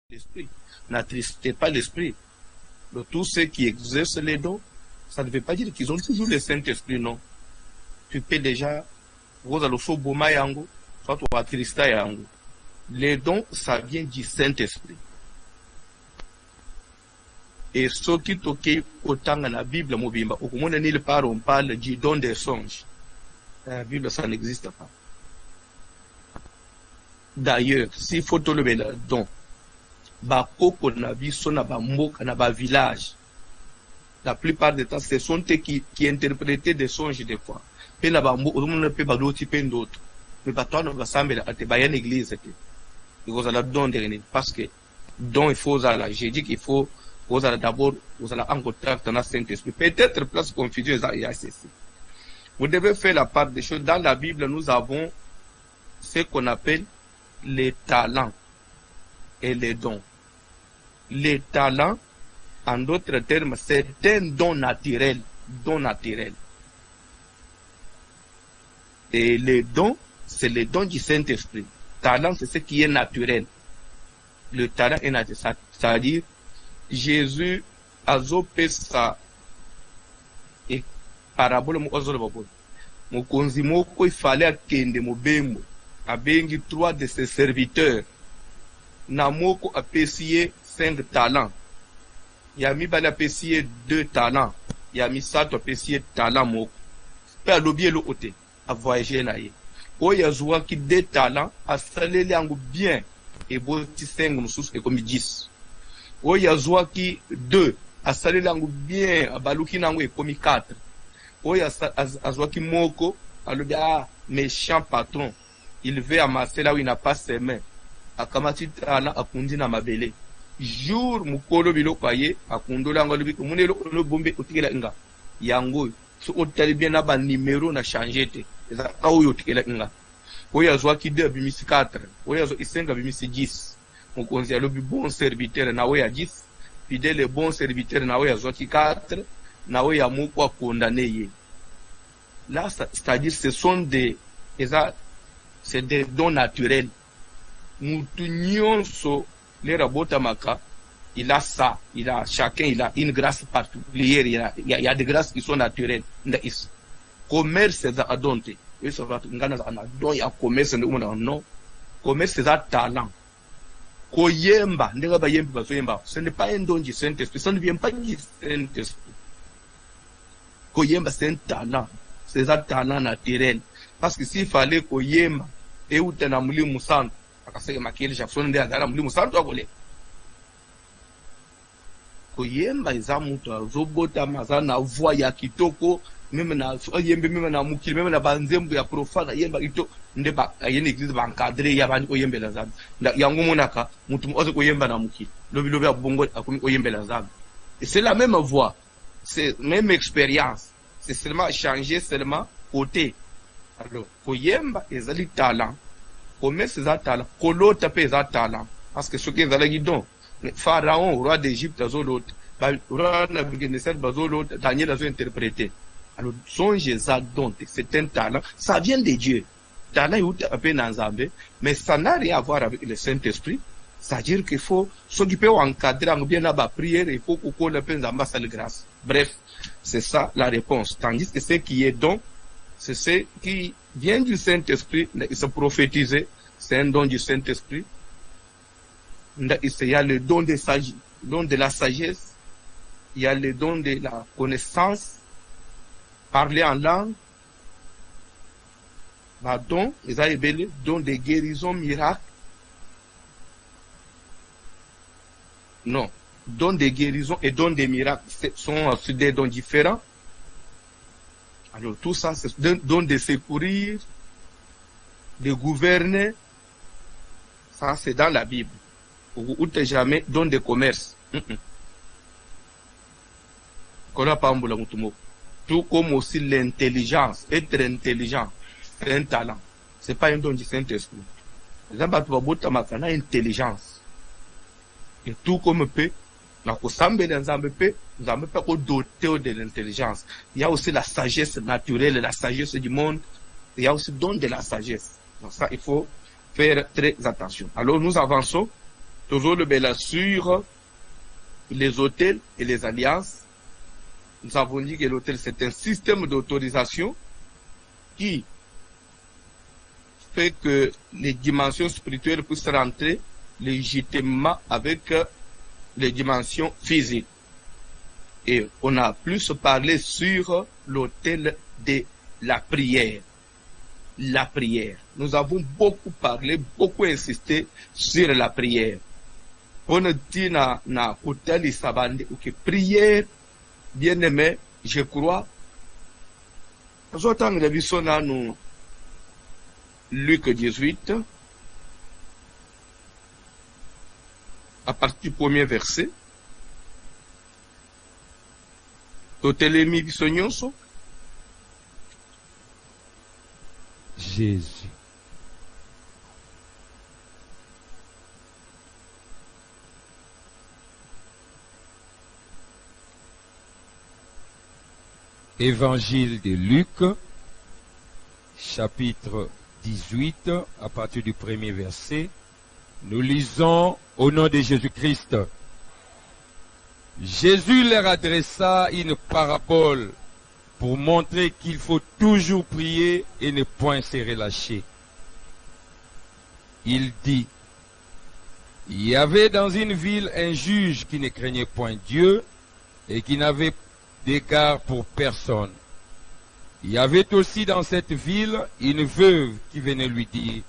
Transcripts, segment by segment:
l'esprit. N'attristez pas l'esprit. De tous ceux qui exercent les dons, ça ne veut pas dire qu'ils ont toujours le Saint-Esprit, non. Tu peux déjà, soit tu attrista yango. Les dons, ça vient du Saint-Esprit. Et ce qui toque autant dans la Bible, au moins nulle part on parle du don des songes. La Bible, ça n'existe pas. D'ailleurs, s'il faut te lever le don, bakoko na biso na bamboka na ba village, la plupart du temps, ce sont eux qui interprétaient des songes des fois. Pe na bamboka, on ne peut pas d'autres types d'autres. Mais pas toi, on va s'embêter à te bailler l'église. Vous allez donner parce que don il faut aller. J'ai dit qu'il faut vous allez d'abord vous allez en contact dans le Saint-Esprit. Peut-être place confusion il y a ceci. Vous devez faire la part des choses. Dans la Bible, nous avons ce qu'on appelle les talents et les dons. Les talents, en d'autres termes, c'est un don naturel. Don naturel. Et les dons, c'est les dons du Saint-Esprit. Talent, c'est ce qui est naturel. Le talent est naturel. C'est-à-dire, Jésus a zopé sa et parabole mo ozolo babolo. Mokonzi moko il fallait akende mobembo. Abengi 3 de ses serviteurs. Na moko apesiye 5 talents. Yami bali apesiye 2 talents. Yami sato apesiye talent moko. Pe alobi elo ote a voyager na ye. Oya zuwa ki 2 talents asaleli yango bien et boti 5 mususu et comme 10. Oya zuwa ki 2 asaleli yango bien abaluki nango et comme 4. Oya azwa ki moko alobi méchant patron. Il veut amasser là où il n'a pas ses mains. Akamati talent akundi na mabele. Jour mukolo biloko aye akundola ngo lobi munelo no bombe otikela nga. Yango so otali bien na ba numéro na changer te. Eza oyo otikela nga. Oya zwa ki 2 bimisi 4. Oya zo isenga bimisi 10. Mokonzi alobi bon serviteur na oya 10. Fidèle et bon serviteur na oya zwa ki 4. Na oya moko condamné ye. Là c'est-à-dire ce sont des c'est des dons naturels. Mutu nyonso les rabota maka, il a ça, chacun il a une grâce particulière, il y a des grâces qui sont naturelles. Commerce c'est adonte. Et ça va ngana za don ya commerce non. Commerce c'est talent. Koyemba, ndega ba yemba bazoyemba. Ce n'est pas un don du Saint-Esprit, ça ne vient pas du Saint-Esprit. Koyemba c'est un talent, c'est un talent naturel. Parce que s'il fallait koyemba et ou tena mulimu santo akasema makili Jackson ndiye agala mulimu santo akole koyemba eza mutu azobota mazana voix ya kitoko même na yembe même na mukili même na banzembo ya profane yemba ito ndeba yene église ba encadrer ya bani oyembela zabi yango monaka mutu ozo koyemba na mukili lobi lobi abongo akomi oyembela zabi et c'est la même voix, c'est même expérience, c'est seulement changer seulement côté. Alors, koyemba ezali talent, commerce eza talent, kolota pe eza talent, parce que ce qui ezalaki don, Pharaon, roi d'Égypte, azolota, roi Nabucodonosor bazolota, Daniel azo interprété. Alors, songe eza don, c'est un talent, ça vient de Dieu. Talent est un peu nanzambe, mais ça n'a rien à voir avec le Saint-Esprit. C'est-à-dire qu'il faut s'occuper encadrer bien à la prière, il faut qu'on le pense en basse de grâce. Bref, c'est ça la réponse. Tandis que ce qui est don, c'est ce qui vient du Saint-Esprit, il se prophétiser, c'est un don du Saint-Esprit. Il y a le don de la sagesse, il y a le don de la connaissance, parler en langue, don, ils ont le don de guérison miracle. Non, don de guérison et don de miracles sont des dons différents. Alors tout ça, c'est don de secourir, de gouverner. Ça, c'est dans la Bible. Ou jamais don de commerce. Tout comme aussi l'intelligence. Être intelligent, c'est un talent. C'est pas un don du Saint-Esprit. Les gens ont intelligence. Et tout comme peut, nous avons pas doté de l'intelligence. Il y a aussi la sagesse naturelle, la sagesse du monde. Il y a aussi le don de la sagesse. Donc ça, il faut faire très attention. Alors nous avançons. toujours le bel sur les hôtels et les alliances. Nous avons dit que l'hôtel, c'est un système d'autorisation qui fait que les dimensions spirituelles puissent rentrer légitimement avec les dimensions physiques. Et on a plus parlé sur l'autel de la prière. La prière. Nous avons beaucoup parlé, beaucoup insisté sur la prière. On dit na hôtel Sabande que prière, bien aimé, je crois. J'entends la vision dans nous Luc 18, à partir du premier verset. Totelemi bisonyonso. Jésus. Évangile de Luc, chapitre 18, à partir du premier verset. Nous lisons au nom de Jésus-Christ. Jésus leur adressa une parabole pour montrer qu'il faut toujours prier et ne point se relâcher. Il dit, il y avait dans une ville un juge qui ne craignait point Dieu et qui n'avait d'égard pour personne. Il y avait aussi dans cette ville une veuve qui venait lui dire,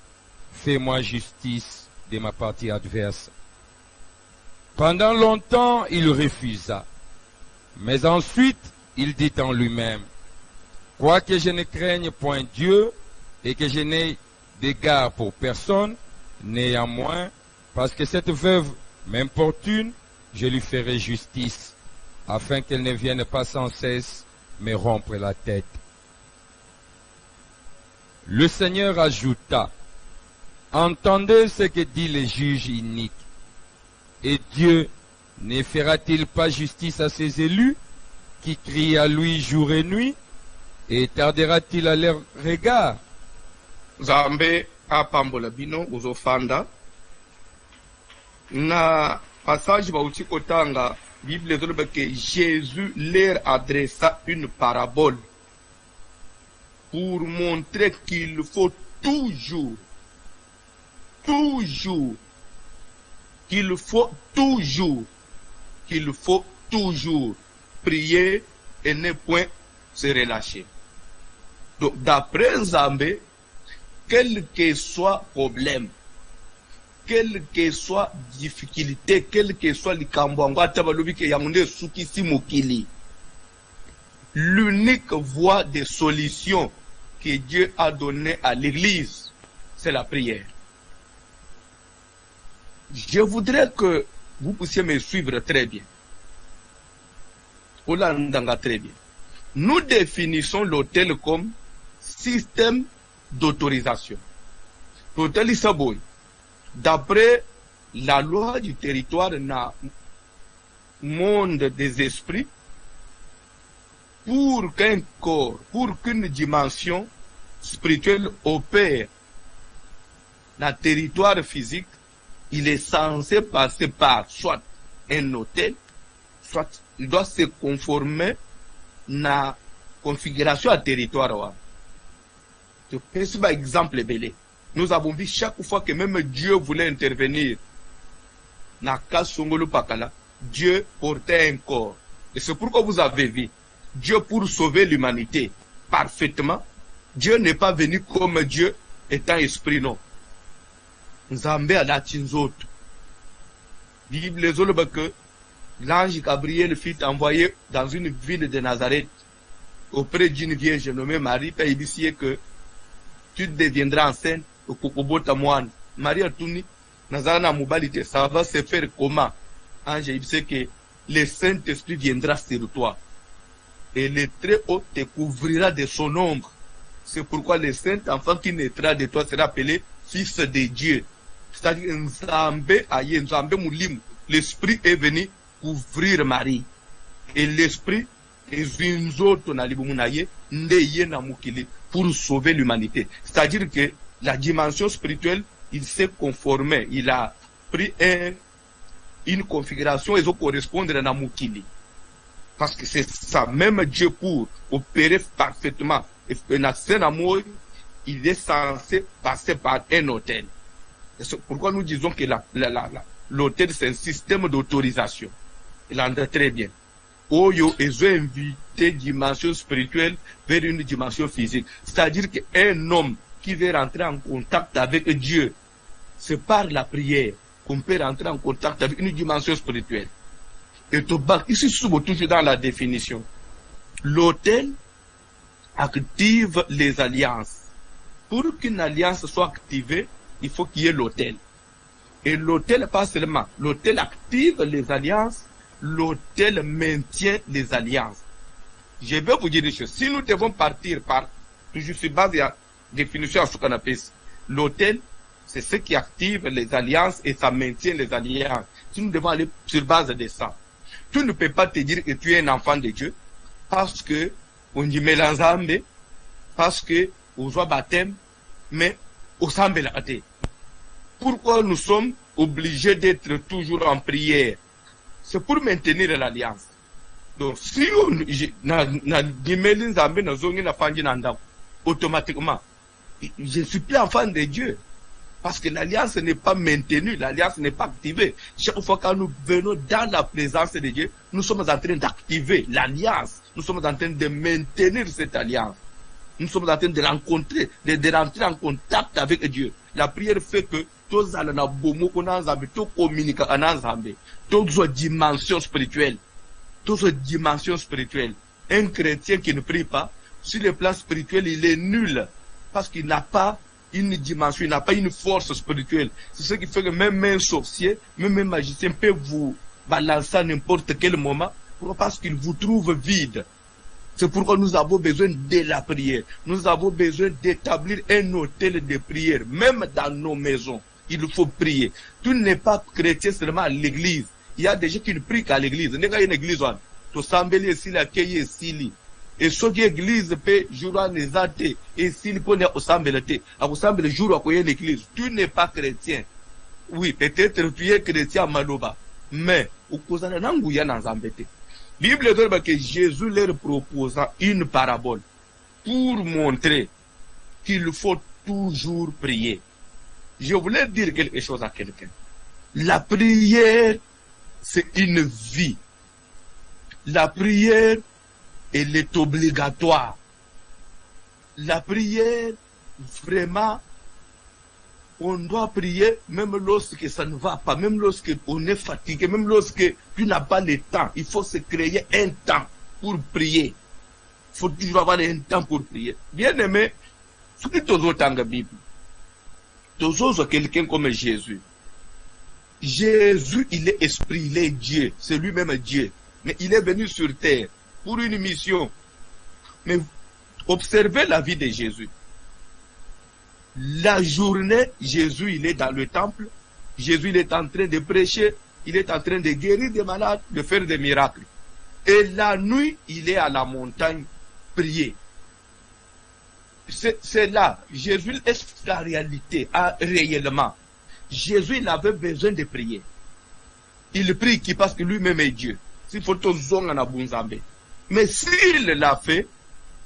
fais-moi justice de ma partie adverse. Pendant longtemps, il refusa. Mais ensuite, il dit en lui-même, quoique je ne craigne point Dieu et que je n'ai d'égard pour personne, néanmoins, parce que cette veuve m'importune, je lui ferai justice, afin qu'elle ne vienne pas sans cesse me rompre la tête. Le Seigneur ajouta, entendez ce que dit le juge inique. Et Dieu ne fera-t-il pas justice à ses élus qui crient à lui jour et nuit? Et tardera-t-il à leur regard? Zambe apambola bino uzofanda na passage bauti kotanga Bible ezoloba que Jésus leur adressa une parabole pour montrer qu'il faut toujours prier et ne point se relâcher. Donc, d'après Nzambe, quel que soit problème, quelle que soit difficulté, quel que soit l'unique voie de solution que Dieu a donnée à l'Église, c'est la prière. Je voudrais que vous puissiez me suivre très bien. Très bien. Nous définissons l'hôtel comme système d'autorisation. L'hôtel Isaboy, d'après la loi du territoire na monde des esprits, pour qu'un corps, pour qu'une dimension spirituelle opère dans le territoire physique, il est censé passer par soit un hôtel, soit il doit se conformer à la configuration à territoire. Je pense par exemple belé. Nous avons vu chaque fois que même Dieu voulait intervenir dans le cas Songolo Pakala, Dieu portait un corps. Et c'est pourquoi vous avez vu, Dieu pour sauver l'humanité parfaitement, Dieu n'est pas venu comme Dieu étant esprit, non. Nzambe a la tinzoto. Bible les que l'ange Gabriel fut envoyé dans une ville de Nazareth auprès d'une vierge nommée Marie, pour initier que tu deviendras enceinte au Kokobota Moine. Marie a tourné, Nazarana Moubalite, ça va se faire comment? Ange, il sait que le Saint-Esprit viendra sur toi. Et le Très-Haut te couvrira de son ombre. C'est pourquoi le Saint-Enfant qui naîtra de toi sera appelé Fils de Dieu. C'est-à-dire, l'Esprit est venu couvrir Marie. Et l'Esprit est une autre pour sauver l'humanité. C'est-à-dire que la dimension spirituelle, il s'est conformé. Il a pris un une configuration et correspondre à Namukili. Parce que c'est ça, même Dieu pour opérer parfaitement, il est censé passer par un hôtel. C'est pourquoi nous disons que l'hôtel, c'est un système d'autorisation. Il en est très bien. Oyo, ils ont invité dimension spirituelle vers une dimension physique. C'est-à-dire qu'un homme qui veut rentrer en contact avec Dieu, c'est par la prière qu'on peut rentrer en contact avec une dimension spirituelle. Et ici, toujours dans la définition. L'autel active les alliances. Pour qu'une alliance soit activée, il faut qu'il y ait l'autel. Et l'autel, pas seulement, l'autel active les alliances, l'autel maintient les alliances. Je vais vous dire des choses. Si nous devons partir par, toujours sur base de la définition à ce qu'on appelle l'autel, c'est ce qui active les alliances et ça maintient les alliances. Si nous devons aller sur base de ça, tu ne peux pas te dire que tu es un enfant de Dieu parce que on dit mélange, parce que on joue baptême, mais au semble la tête. Pourquoi nous sommes obligés d'être toujours en prière? C'est pour maintenir l'alliance. Donc, si on automatiquement, je ne suis plus enfant de Dieu. Parce que l'alliance n'est pas maintenue, l'alliance n'est pas activée. Chaque fois que nous venons dans la présence de Dieu, nous sommes en train d'activer l'alliance. Nous sommes en train de maintenir cette alliance. Nous sommes en train de rencontrer, de rentrer en contact avec Dieu. La prière fait que tous communiquent en ensemble. Toutes dimensions spirituelles. Toutes dimensions spirituelles. Un chrétien qui ne prie pas, sur le plan spirituel, il est nul. Parce qu'il n'a pas une dimension, il n'a pas une force spirituelle. C'est ce qui fait que même un sorcier, même un magicien peut vous balancer à n'importe quel moment parce qu'il vous trouve vide. C'est pourquoi nous avons besoin de la prière. Nous avons besoin d'établir un hôtel de prière. Même dans nos maisons, il faut prier. Tu n'es pas chrétien seulement à l'église. Il y a des gens qui ne prient qu'à l'église. Il y a une église, tu sembles ici, la cueille ici. Et ce qui église peut jouer les athées. Et s'il peut ensemble le jour où il y a l'église, tu n'es pas chrétien. Oui, peut-être tu es chrétien à Maloba. Mais, au cause de l'angouya dans Zambété. Bible dit que Jésus leur proposa une parabole pour montrer qu'il faut toujours prier. Je voulais dire quelque chose à quelqu'un. La prière, c'est une vie. La prière, elle est obligatoire. La prière, vraiment, on doit prier même lorsque ça ne va pas, même lorsque on est fatigué, même lorsque tu n'as pas le temps. Il faut se créer un temps pour prier. Il faut toujours avoir un temps pour prier. Bien aimé, ce que tu as dans la Bible, tu as quelqu'un comme Jésus. Jésus, il est esprit, il est Dieu, c'est lui-même Dieu. Mais il est venu sur terre pour une mission. Mais observez la vie de Jésus. La journée, Jésus, il est dans le temple. Jésus, il est en train de prêcher. Il est en train de guérir des malades, de faire des miracles. Et la nuit, il est à la montagne, prier. C'est là. Jésus est la réalité, réellement. Jésus, il avait besoin de prier. Il prie qui parce que lui-même est Dieu. S'il faut tout zong en abunzambe. Mais s'il l'a fait,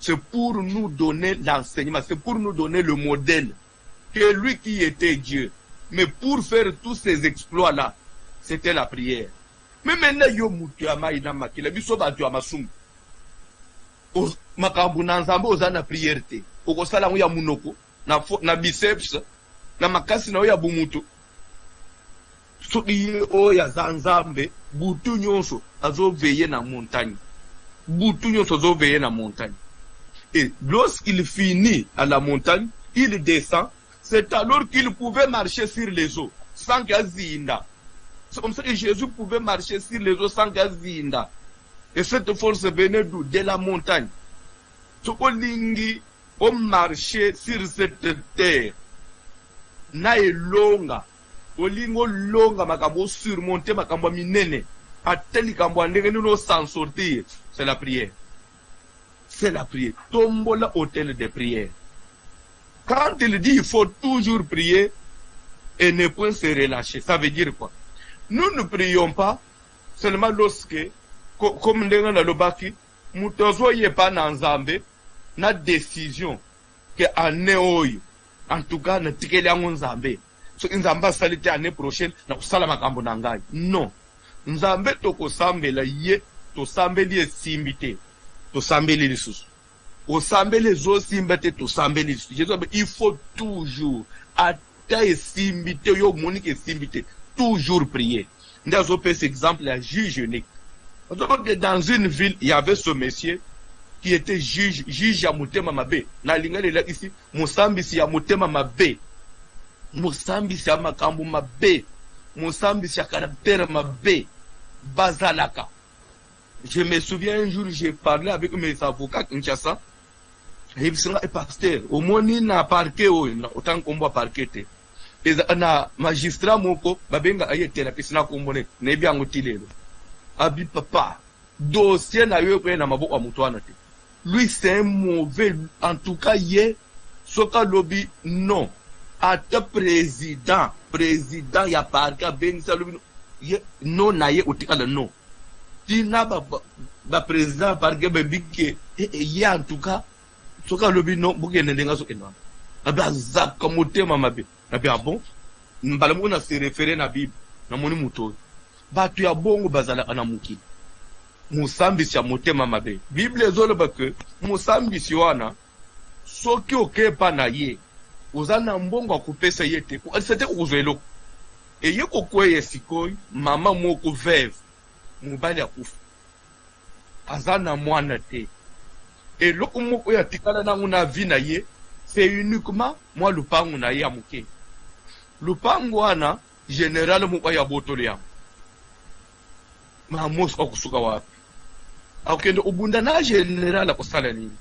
c'est pour nous donner l'enseignement, c'est pour nous donner le modèle que lui qui était Dieu. Mais pour faire tous ces exploits-là, c'était la prière. Mais maintenant, yo mutuyama inama kila biso ba tu amasum. O makambu na nzambe ozana prière te. Okosala ngo ya munoko na biceps na makasi na ya bumutu. Soki o ya zanzambe butu nyonso azoveye na montagne. Butu nyonso azoveye na montagne. Et lorsqu'il finit à la montagne, il descend. C'est alors qu'il pouvait marcher sur les eaux, sans gazinda. C'est comme ça que Jésus pouvait marcher sur les eaux sans gazinda. Et cette force venait d'où? De la montagne. Sokolingi, on marchait sur cette terre. Na longa. Olingo longa makabo surmonter makabo minene. Ateli kambo ndenge nous s'en sortir. C'est la prière. C'est la prière. Tombola hôtel de prière. Quand il dit il faut toujours prier et ne point se relâcher, ça veut dire quoi? Nous ne prions pas seulement lorsque, comme ndenge na lobaki, mutozo yepa na nzambe, na décision, que année oyo, en tout cas, na tikeli yango nzambe. So nzambe salite année prochaine, na kusala makambo na ngai. Non. Nzambe toko sambela ye, to sambeli esimbite, to sambeli lisusu. O sambeli zo simbete, to sambeli lisusu. Il faut toujours, ata esimbite, yo monique esimbite, toujours prier. Nous cet exemple à juge unique. Dans une ville, il y avait ce monsieur qui était juge à Mutema Mabe. Na lingale là ici, Moussambisi à Mutema Mabe. Moussambisi à Makambu Mabe. Moussambisi à caractère Mabe. Bazalaka. Je me souviens un jour, j'ai parlé avec mes avocats Kinshasa. Ils sont pasteur. Au moins, il n'a parqué, autant qu'on va parquer. Na magistrat moko babenga aye therapiste na kombone na bi angotilelo abi papa dossier na yo na maboko mutwana te. Lui c'est un mauvais, en tout cas ye soka lobby non ata président ya parka benga lobby ye non na ye otikala non tina ba président parka bebike ye en tout cas soka lobby non bukene ndenga so kenwa abazaka motema mabe. Ah bon, mbalamu na se référé na Bible, na moni muto. Batu ya bongo bazala anamuki. Musambisi ya motema mabe. Bible ezolo bake, musambisi wana, soki okepa na ye, uzana mbongo akupesa yete, sete uzwelo. E ye kokweye sikoi, mama moko veve, mubali akufa. Azana mwana te. E loko moko ya tikala na una vi na ye, c'est uniquement moi lupangu na ye amuke. Lupangu wana general mukwa ya botole ya mamos okusuka wapi akende ubunda na general akusala nini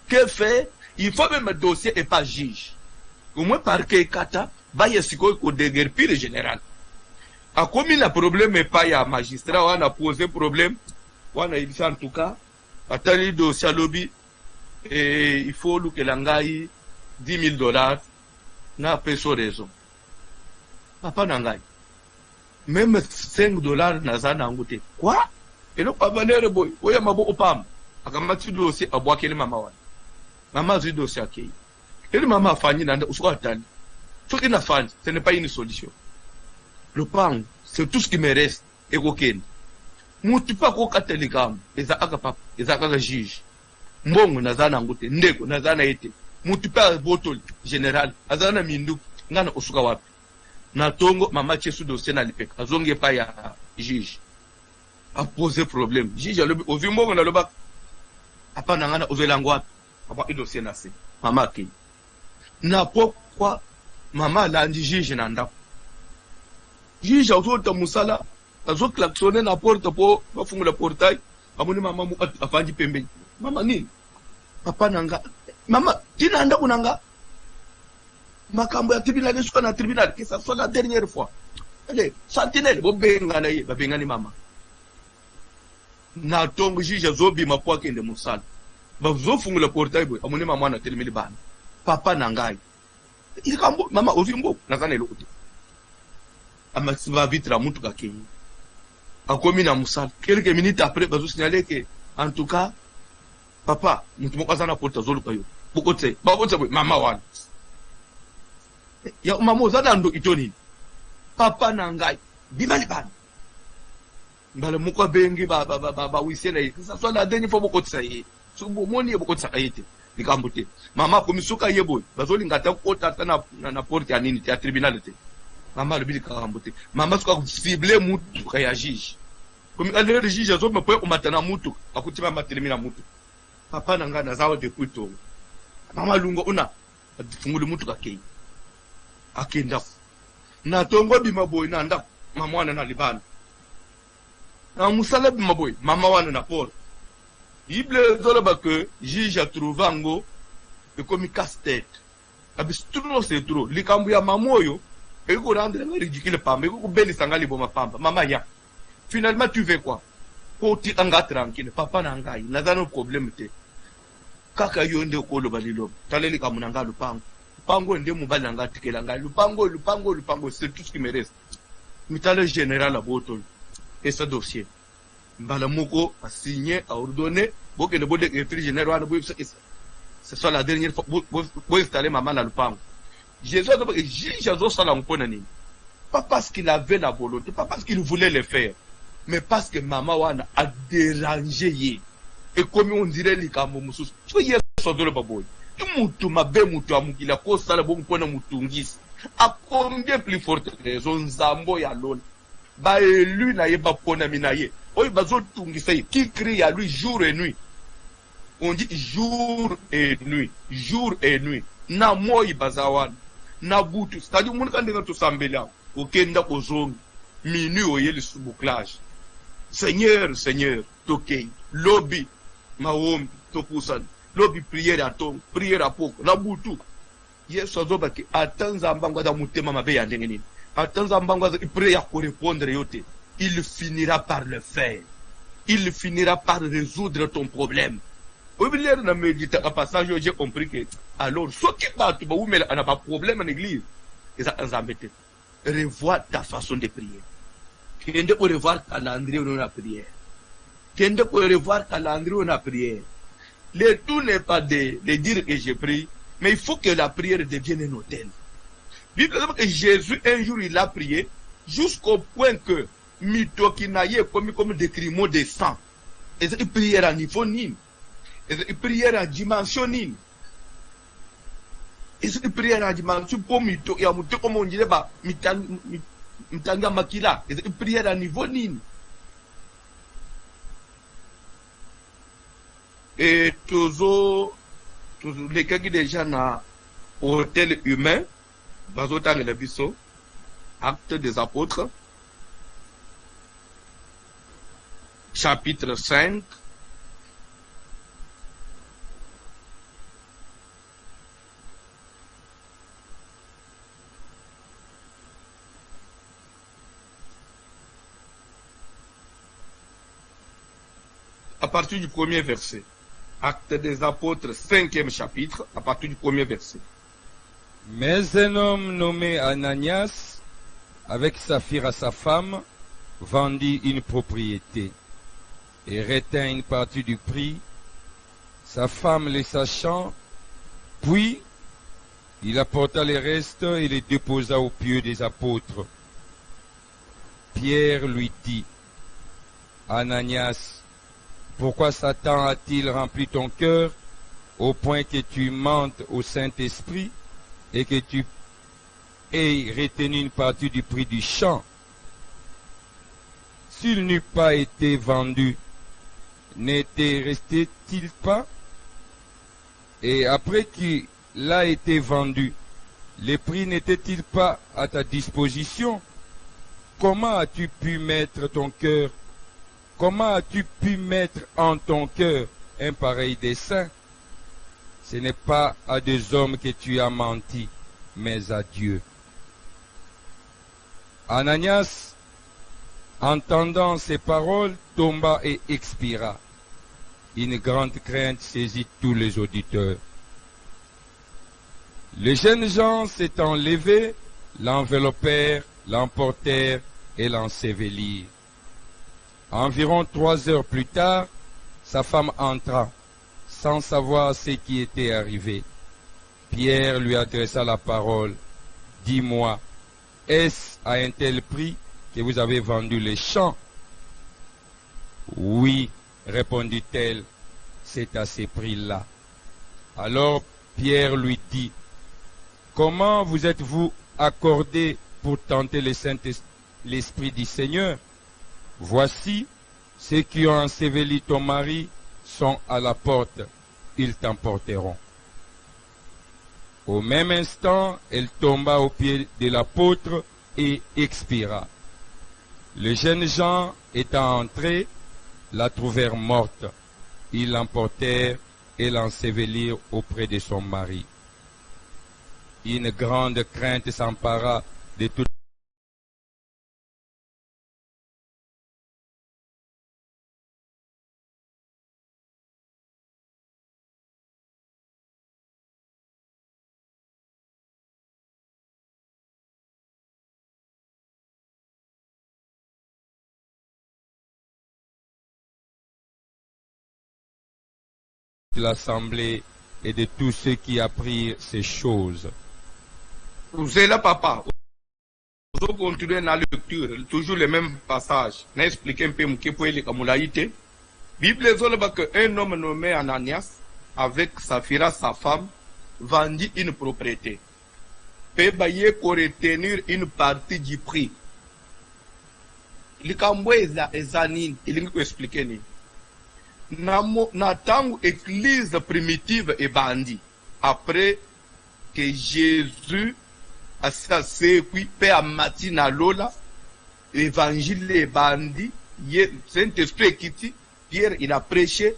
que fait il faut même dossier et pas juge au moins parquet kata ba yesiko ko déguerpir général akomi na problème pas ya magistrat wana poser problème wana il en tout cas atali dossier lobby et il faut que langai $10,000 na peso raison. Papa nangai. Même $5 na zana ngute. Quoi? Et le papa nere boy. Oya mabo opam. Akamati dossier abwakele mama wana. Mama zi dossier akei. Et le mama fanyi nanda usuka atani. Ce qui n'a fanyi, ce n'est pas une solution. Le pan, c'est tout ce qui me reste. Et koken. Mutu pa koka telegram. Eza aka papa. Eza aka juge. Mbongo na zana ngute. Ndeko na zana ete. Mutu pa botol général. Azana mindu. Ngana usuka wapi. Na tongo mama chesu dossier na lipeka azonge pa ya juge a poser problème juge alobi ovimbo na loba apa na ngana ozelango wapi apa dossier na se mama ki na pourquoi mama landi juge na ndako juge auto musala azo klaxonner na porte po bafungula portail amoni mama mu afandi pembeni mama nini papa nanga mama tina ndako nanga makambo ya tribunal esuka na tribunal que ça soit la dernière fois. Allez, sentinelle bobenga na ye babenga ni mama. Na tongo juge zobi mapwa kende musala. Ba zofungula portail boy amoni mama na telemeli bana. Papa nangai. Ikambo mama ovimbo nazana elokuti. Amasiba vite la mutu kakeni. Akomi na musala. Quelques minutes après bazo signaler que en tout cas papa mutu moko azana porta zoluka yo. Bokote, bakote boy mama wana. Ya mama zana ndo itoni papa nangai bimali bana mbala mukwa bengi ba wisena yi ça soit la dernière fois boko tsaye so moni boko tsayete likambote mama komisuka yebo bazoli ngata kota na porte ya nini ya tribunal te mama lobili kambote mama suka cibler mutu ka ya juge comme aller le juge azo mepo umatana mutu akutima matelemi na mutu papa nanga na zawo de kuto mama lungo una fungule mutu ka kei akenda na tongo bima boy na ndako mama wana na libana na musala bima boy mama wana na port ible zola ba que juge a trouvé ngo e comme casse-tête abistro c'est trop likambu ya mamoyo e ko rendre nga ridicule pamba e ko beli sangali boma pamba mama ya finalement tu veux quoi ko ti anga tranquille papa na ngai na zano problème te kaka yo nde ko lo balilo taleli kamunanga lupango pango nde mobali nanga tikela ngai lupango c'est tout ce qui me reste mitale général à Botol. Et ce dossier. Mbalamoko a signé, a ordonné, pour que le directeur général, ce soit la dernière fois, pour installer maman dans le pan. Jésus a dit, Jésus salam ponani. Pas parce qu'il avait la volonté, pas parce qu'il voulait le faire, mais parce que maman wana a dérangé. Et comme on dirait, les kamomoussous, tu veux dire, ça doit le baboy. Mutu mabe mutu amukila ko sala bo mpona mutungisi. A combien plus forte raison Nzambo ya lona. Ba élu na ye ba pona minaye. Oy bazo tungisa qui crie à lui jour et nuit. On dit jour et nuit, jour et nuit. Na moi bazawan, na butu. C'est-à-dire mon kan de to sambela. Okenda kozongi. Minuit oye le sous-bouclage. Seigneur, Seigneur, tokei, lobby, maombi, tokusan. Lobby prière à ton, prière à poko, la boutou. Yes, ozoba ki atanza mbangwa da mutema mabe ya ndenge nini. Atanza mbangwa za prière pour répondre yote. Il finira par le faire. Il finira par résoudre ton problème. Au milieu de la méditation, à passage, j'ai compris que, alors, ce qui va tout, on n'a pas de problème en église. Et ça, on s'embête. Revois ta façon de prier. Kende pour revoir calendrier où on a prière. Kende pour revoir calendrier où on a prière. Le tout n'est pas de dire que j'ai prié, mais il faut que la prière devienne un hôtel. Bible dit que Jésus, un jour, il a prié, jusqu'au point que, mitokinaye comme des crimes de sang. Et c'est une prière à niveau nîmes. Et c'est une prière à dimension nîmes. Et c'est une prière à dimension pour mito, et à mito, comme on dirait, bah, mitanga makila. Et c'est une prière à niveau nîmes. Et toujours les cas qui déjà na hôtel humain, bazota le biso, acte des apôtres, chapitre 5, à partir du premier verset. Acte des apôtres, 5e chapitre, à partir du premier verset. Mais un homme nommé Ananias, avec Saphira sa femme, vendit une propriété et retint une partie du prix. Sa femme les sachant, puis il apporta les restes et les déposa aux pieds des apôtres. Pierre lui dit, Ananias, pourquoi Satan a-t-il rempli ton cœur au point que tu mentes au Saint-Esprit et que tu aies retenu une partie du prix du champ? S'il n'eût pas été vendu, n'était resté-il pas? Et après qu'il a été vendu, les prix n'étaient-ils pas à ta disposition? Comment as-tu pu mettre ton cœur? Comment as-tu pu mettre en ton cœur un pareil dessein? Ce n'est pas à des hommes que tu as menti, mais à Dieu. Ananias, entendant ces paroles, tomba et expira. Une grande crainte saisit tous les auditeurs. Les jeunes gens s'étant levés, l'enveloppèrent, l'emportèrent et l'ensevelirent. Environ 3 heures plus tard, sa femme entra, sans savoir ce qui était arrivé. Pierre lui adressa la parole. Dis-moi, est-ce à un tel prix que vous avez vendu les champs? Oui, répondit-elle, c'est à ces prix-là. Alors Pierre lui dit, comment vous êtes-vous accordé pour tenter l'Esprit du Seigneur? Voici, ceux qui ont enseveli ton mari sont à la porte, ils t'emporteront. Au même instant, elle tomba aux pieds de l'apôtre et expira. Les jeunes gens étant entrés, la trouvèrent morte. Ils l'emportèrent et l'ensevelirent auprès de son mari. Une grande crainte s'empara de toute l'assemblée et de tous ceux qui apprirent ces choses. Vous êtes là, papa. Vous continuez la lecture, toujours les mêmes passages. N'expliquez un peu ce que les Kamulaïté. Bible dit qu'un homme nommé Ananias, avec Saphira, sa femme, vendit une propriété. Peut bailler pour retenir une partie du prix. Likambo ezanine, il faut expliquer ni. Na tangu église primitive et bandit. Après que Jésus a s'asséqué pe a matina lola, évangile et bandit, Saint-Esprit quitté, Pierre il a prêché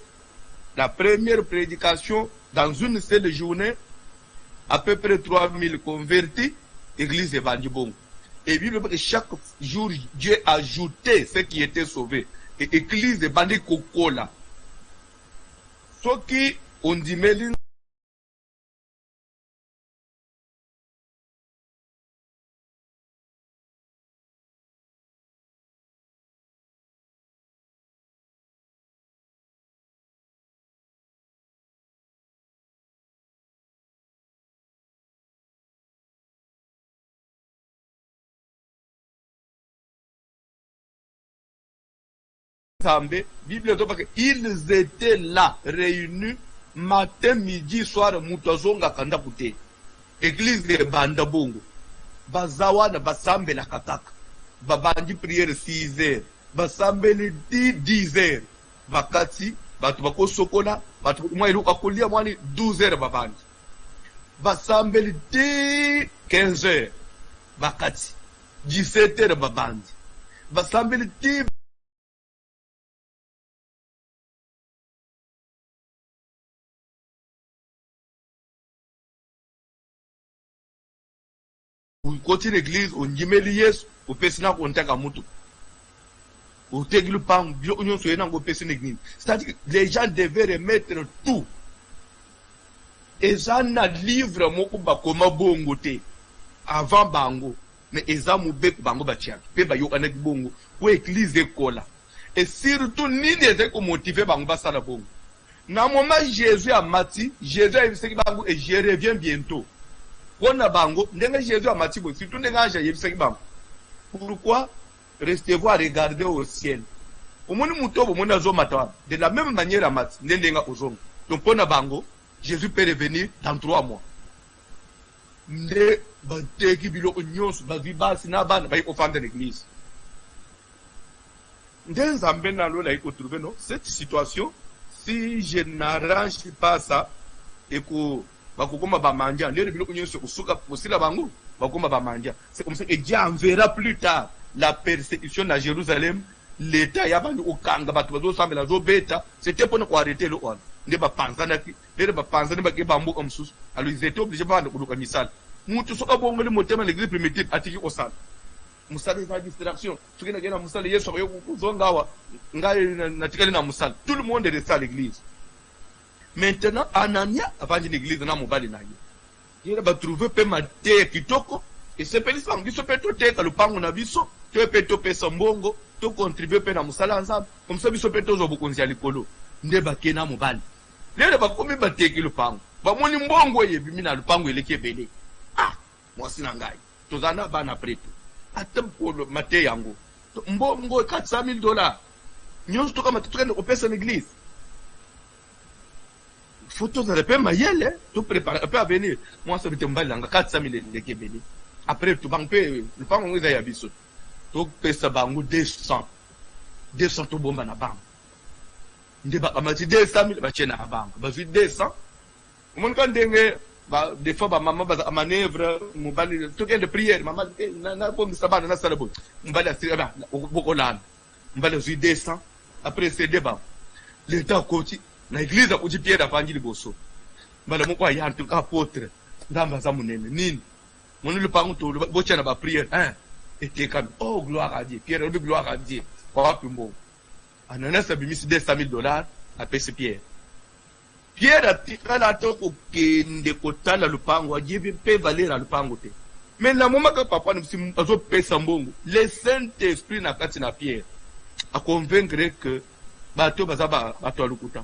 la première prédication dans une seule journée, à peu près 3000 convertis, église et bandit bon. Et Bible dit que chaque jour, Dieu ajoutait ceux qui étaient sauvés. Et église et bandit cocola. Ce qui, on dit, Méline, Bible dit qu'ils étaient là, réunis, matin, midi, soir, moutazonga kanda kute. Église de Banda Bongo. Bazawana basambe la kataka. Babandi prière 6 heures. Basambe le 10 heures. Bakati, batu bako sokola, batu mwa iluka kulia mwani 12 heures babandi. Basambe le 15 heures. Bakati, 17 heures babandi. Basambe le 10 Côté l'église, on dit mais lies, au personnel on t'a kamutu. Au teglu pang, bio union soyez dans le personnel l'église. C'est-à-dire que les gens devaient remettre tout. Et ça n'a livre moko ba koma bongo te avant bango, mais eza mubek bango batiak. Pe ba yo anek bongo, pour église écola. Et surtout ni des ko motiver bango ba sala bongo. Na moment Jésus a mati, Jésus a dit bango et je reviens bientôt. Bango, Jésus a mati, surtout pourquoi restez-vous à regarder au ciel? De la même manière à mati, donc pour Bango, Jésus peut revenir dans 3 mois. L'église. Cette situation, si je n'arrange pas ça, et que bakokoma bamanja ndere biloko nyonso kusuka posila bango bakoma bamanja. C'est comme ça que Dieu enverra plus tard la persécution à Jérusalem. L'état ya bandu okanga batu bazo sambela zo beta, c'était pour nous arrêter le on nde ba panzana ki ndere ba panzana ba ke bambo omsusu. Alors ils étaient obligés ba ndikuduka misala mutu soka bongo le motema l'église primitive atiki osala musala za distraction tukina gena musala Yesu ayo kuzongawa ngai natikali na musala. Tout le monde est à l'église. Maintenant, Anania, avant l'église, on a mobile na yo. Il va trouver pe mate kitoko, et c'est pe lisang, biso pe to te ka lupango na biso, to pe to pe sambongo, to contribuer pe na musala ensemble, comme ça biso pe to zo bokonzi ya likolo. Nde ba ke na mobile. Lele ba komi ba te ki lupango. Ba moni mbongo ye bimi na lupango eleki ebele. Ah, mwasi na ngai. Tozana bana preto. Atem po mate yango. Mbongo $400,000. Nyonso to kama tukende opesa l'église. Photos dans le pays mayel, tout préparé, peut venir. Moi, ça veut dire que 400,000 de Québec. Après, tout banque, le banque, on est à Bissot. Tout pesa bango 200. 200 tout bon na banque. Ndé ba amati 200,000 ba chena banque. Ba 200. Mon kan dengue ba des fois ba maman ba manœuvre, mobali tout de prière, maman na comme ça ba na sala bo. Mbali asira ba bokolana. Mbali 200. Après c'est débat. L'état côté na église akuti Pierre afangi liboso mbala moko ayantu apôtre ndamba za munene nini moni le pango to bocha na ba prière eteka oh gloire à Dieu. Pierre le gloire à Dieu kwa pimbo Ananias abimisi $200,000 a pesi Pierre. Pierre atikala toko kende kotala lupango ajibi pe valera lupango te. Mais na moment que papa nous azo pesa mbongo, le Saint-Esprit na kati na Pierre a convaincre que bato bazaba bato alukuta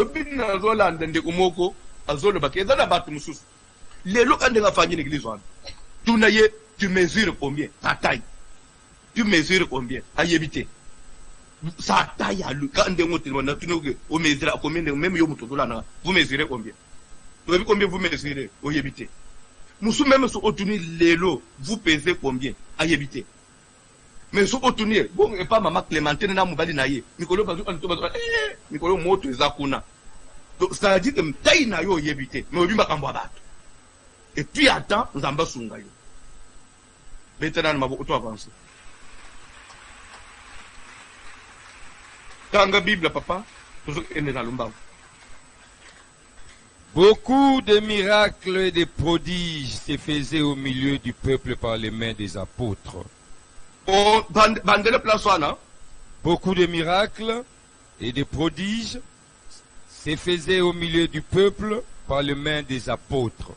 Obi na zolanda ndeko moko azolo bakeza na batu mususu. Lelo kande nga fanya l'église wana. Tunaye tu mesures combien? Ta taille. Tu mesures combien? Ayebite. Sa taille à lui. Quand on te demande, tu nous mesures combien, même yo mutodola, vous mesurez combien? Vous avez combien vous mesurez? Ayebite. Moussou même sur otuni lelo, vous pesez combien? Ayebite. Mais sur otuni, bon, et pas maman Clémentine na mubali na ye. Mikolo bazu, Mikolo moto ezakuna. Donc ça dit que taille na yo ayebite. Mais obi makambo abatu. Et puis attends, nzamba sunga yo. Maintenant, mabo auto avancer. Tanga Bible, papa, toujours ene na lumba. Beaucoup de miracles et de prodiges se faisaient au milieu du peuple par les mains des apôtres. Beaucoup de miracles et de prodiges se faisaient au milieu du peuple par les mains des apôtres.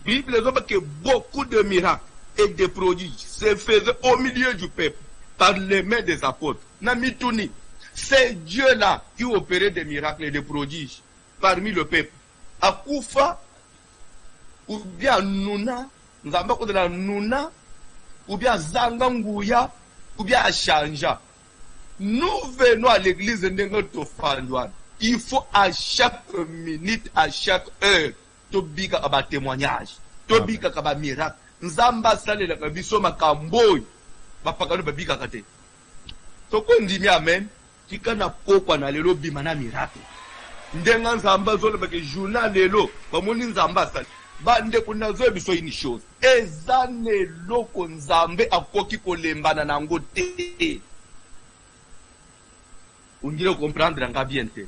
Bible dit que beaucoup de miracles et de prodiges se faisaient au milieu du peuple par les mains des apôtres. Namituni. C'est Dieu-là qui opérait des miracles et des prodiges parmi le peuple. Akoufa, ou bien Nuna, Nuna, ou bien Zanganguya, ou bien Chanja. Nous venons à l'église de Nengotofandouane. Il faut à chaque minute, à chaque heure, tobika kaba témoignage, tobika kaba miracle. Nzamba sale la kabiso makamboy, bapakano babika kate. Toko ndimi amen. Tika na pokwa na lelo bimana miracle. Ndenga nzamba zolo bake journal lelo bamoni nzamba sali bande kuna zo biso ini chose ezane loko nzambe akoki kolembana nango te. Undile comprendre nga bien te.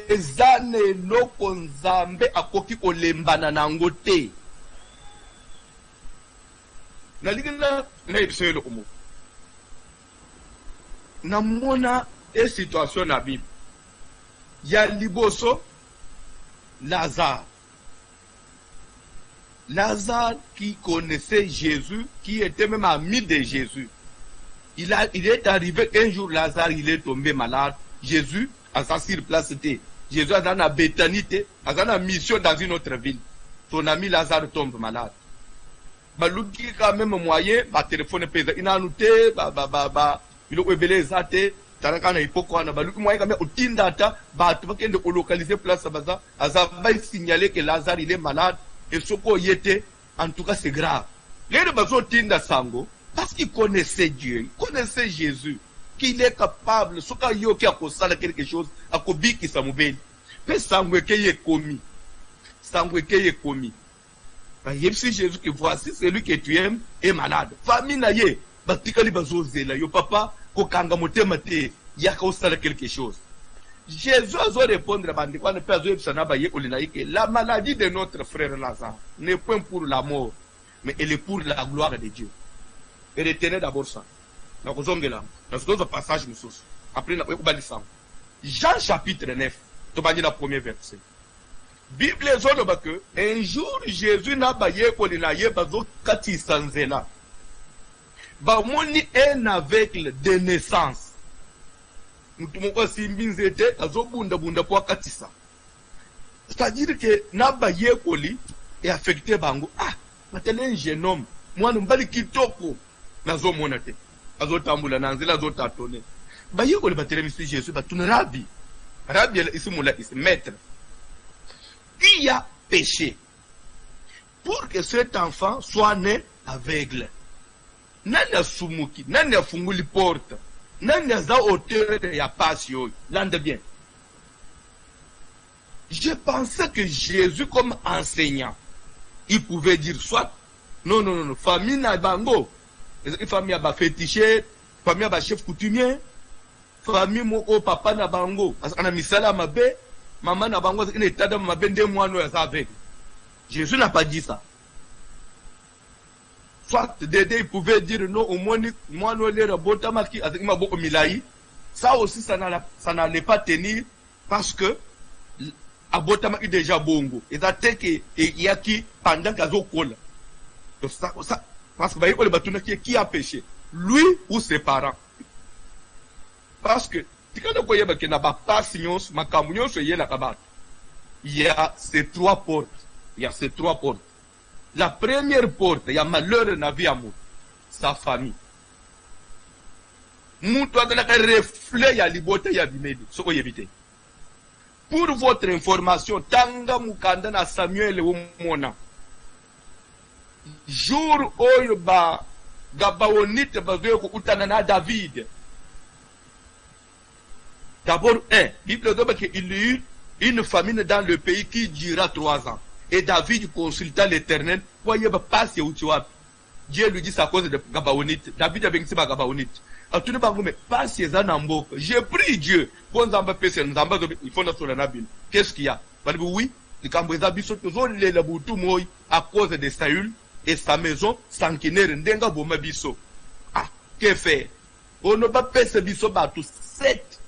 Ezane loko nzambe akoki kolembana nango te. Naligina na biso yelo komo. Namona et situation na Bible. Il y a Liboso, Lazare. Lazare qui connaissait Jésus, qui était même ami de Jésus. Il est arrivé un jour, Lazare, il est tombé malade. Jésus, à sa place, Jésus a dans la Béthanité, a dans la mission dans une autre ville. Son ami Lazare tombe malade. Balouki quand même moyen, téléphone pèse. Il a noté, il a ébélé zate, tarakana hipoko na baluki moyen quand même utindata, tu vas qu'elle localiser place baza, azava signaler que Lazare il est malade et ce qu'on y était, en tout cas c'est grave. Les bazo tinda sango parce qu'il connaissait Dieu, il connaissait Jésus, qu'il est capable, ce qu'il y a kosala quelque chose, à kobi qui s'amoubeli. Mais sangue qui est commis, sangue qui est commis. Si Jésus que voici celui que tu aimes est malade. Famille naye, batikali bazo zela yo papa. Kokanga motema te yaka osala quelque chose. Jésus a répondre à bandi quand peut azo ebisana ba ye kolina que la maladie de notre frère Lazare n'est point pour la mort mais elle est pour la gloire de Dieu. Et retenez d'abord ça. Na kozongela parce que le passage mususu après na ekubalisanga. Jean chapitre 9 to bandi na premier verset. Bible ezoloba que un jour Jésus na ba ye kolina ye bazo kati sanzela. Bamoni un aveugle de naissance. Mutumoko simbinzete azobunda bunda kwa katisa. C'est-à-dire que naba yekoli est affecté bango. Ah, matele un jeune homme, mwana mbali kitoko nazo monate. Azotambula nanzela azotatone. Ba yekoli batele misi Jésus batune rabbi. Rabbi ici moula ici maître. Qui a péché pour que cet enfant soit né aveugle? Nani asumuki, nani afunguli porte, nani aza hauteur ya passe yo, lande bien. Je pensais que Jésus comme enseignant, il pouvait dire soit, non, famille na bango, famille ba fétiché, famille ba chef coutumier, famille moko papa na bango, parce qu'on a misala mabe, maman na bango, c'est une état de mabe nde mwano ya avec. Jésus n'a pas dit ça. Soit Dédé il pouvait dire non au moins moi nous les robotamaki avec ma boko milai. Ça aussi ça n'allait pas tenir parce que abotamaki déjà bongo. Et ça que il y a qui pendant qu'azo colle. Donc ça parce que le batuna qui a péché, lui ou ses parents. Parce que tikana koyeba ke na bapasi nyonso makambo nyonso eyelaka bato. Il y a ces trois portes. Il y a ces trois portes. La première porte, il y a malheur na vie à moi, sa famille. Moutou azalaka reflet ya libota ya bimedi, soko yebite. Pour votre information, tanga mukanda na Samuel omona. Jour oyo ba Gabaonite bazoye ko utana na David. D'abord, Bible dit qu'il y a eu une famine dans le pays qui durera 3 ans. Et David consulta l'Éternel. Voyez, passe où tu vas. Dieu lui dit c'est à cause de Gabaonite. David a béni Gabaonite. A tout le monde, mais passe Zanambo. J'ai pris Dieu. Bon zamba pese nzamba il faut notre nabil. Qu'est-ce qu'il y a? Oui, les Cambrésains biso toujours les laboutou moi à cause de Saül et sa maison sanguinaire ndenga boma biso. Ah, que faire? On ne va pas pese biso batu 7.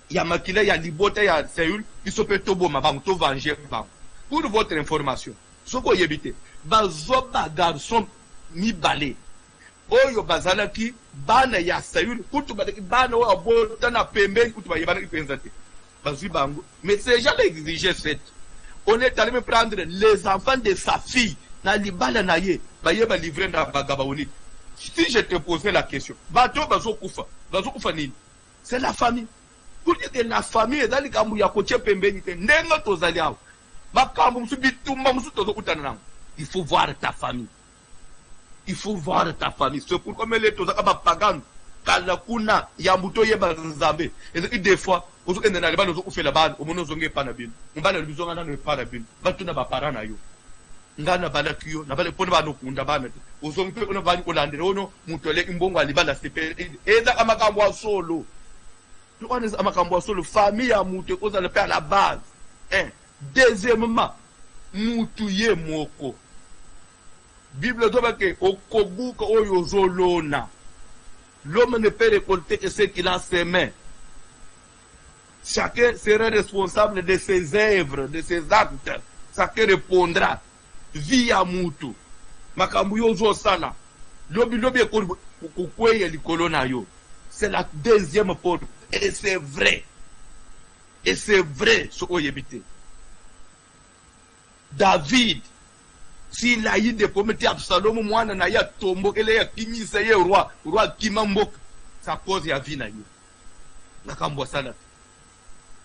Il y a makila, il y a libota, il y a Saül, biso pe tobo mabang to venger bang. Pour votre information, ce qu'on y habite, bazoba garçon mi balé. Oyo bazalaki bana ya Saül kutu bana wa bota na pembe kutu ba yebana ipenzate bazui bango mais ces gens exigeaient 7. On est allé me prendre les enfants de sa fille na libala na ye ba yeba livrer na Gabaonite. Si je te posais la question bato bazokufa nini? C'est la famille. Pour dire que la famille ezali kambu ya koche pembe ni te ndenga tozali awo makambu musubitumba musutozo kutana. Il faut voir ta famille. Il faut voir ta famille. C'est pourquoi les tous les pagans, kalakuna, yambuto yeba nzambe. Et des fois, vous êtes dans les balles, vous faites la balle, au moment où vous êtes pas nabil. On va le besoin dans le parabine. Batu na baparana yo. Ngana balakio, na bale pone ba no kunda bana. Uzongi pe ono bani olandere ono mutole imbongo alibala sepe. Eza amakambo solo. Tu connais amakambo solo famille ya mutu oza le père à la base. Deuxièmement, mutuye moko. Bible dit que au kobuka oyo zolona, l'homme ne peut récolter que ce qu'il a semé. Chacun sera responsable de ses œuvres, de ses actes. Chacun répondra via mutu. Makambu yo zo sala. Lobi kokweye likolo na yo. C'est la deuxième porte. Et c'est vrai. Et c'est vrai ce oyebite. David, s'il a eu des pommes, Absalom, moi, na ya tombo, ele ya kimisa ye roi kimambok, sa cause ya vie na yo. Na kambo sala.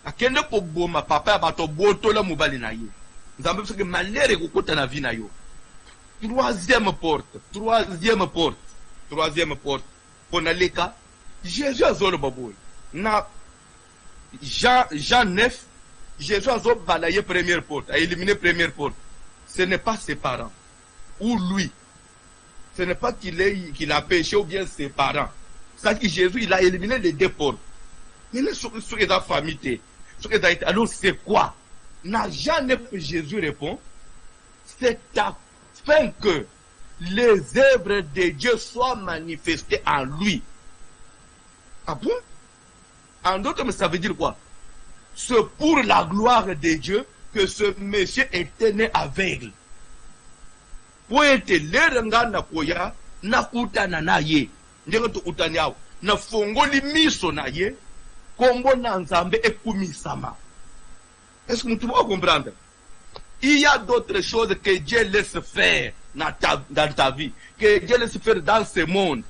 Akende ko boma papa ya bato boto la mubali na yo. Nzambe parce que malheur ko kota na vie na yo. Troisième porte. Ponaleka, Jésus azolo baboy. Na Jean 9, Jésus a balayé première porte, a éliminé première porte. Ce n'est pas ses parents. Ou lui. Ce n'est pas qu'il a péché ou bien ses parents. C'est que Jésus, il a éliminé les deux portes. Il est sur la famille. Alors c'est quoi? N'a jamais Jésus répond. C'est afin que les œuvres de Dieu soient manifestées en lui. Ah bon? En d'autres termes, ça veut dire quoi? C'est pour la gloire de Dieu que ce monsieur était né aveugle. Pour être l'eranga na koya, na kutana na ye. Ndenge to kutani yao. Na fongoli miso na ye. Kombo na nzambe ekumisama. Est-ce que nous pouvons comprendre? Il y a d'autres choses que Dieu laisse faire dans ta vie. Que Dieu laisse faire dans ce monde.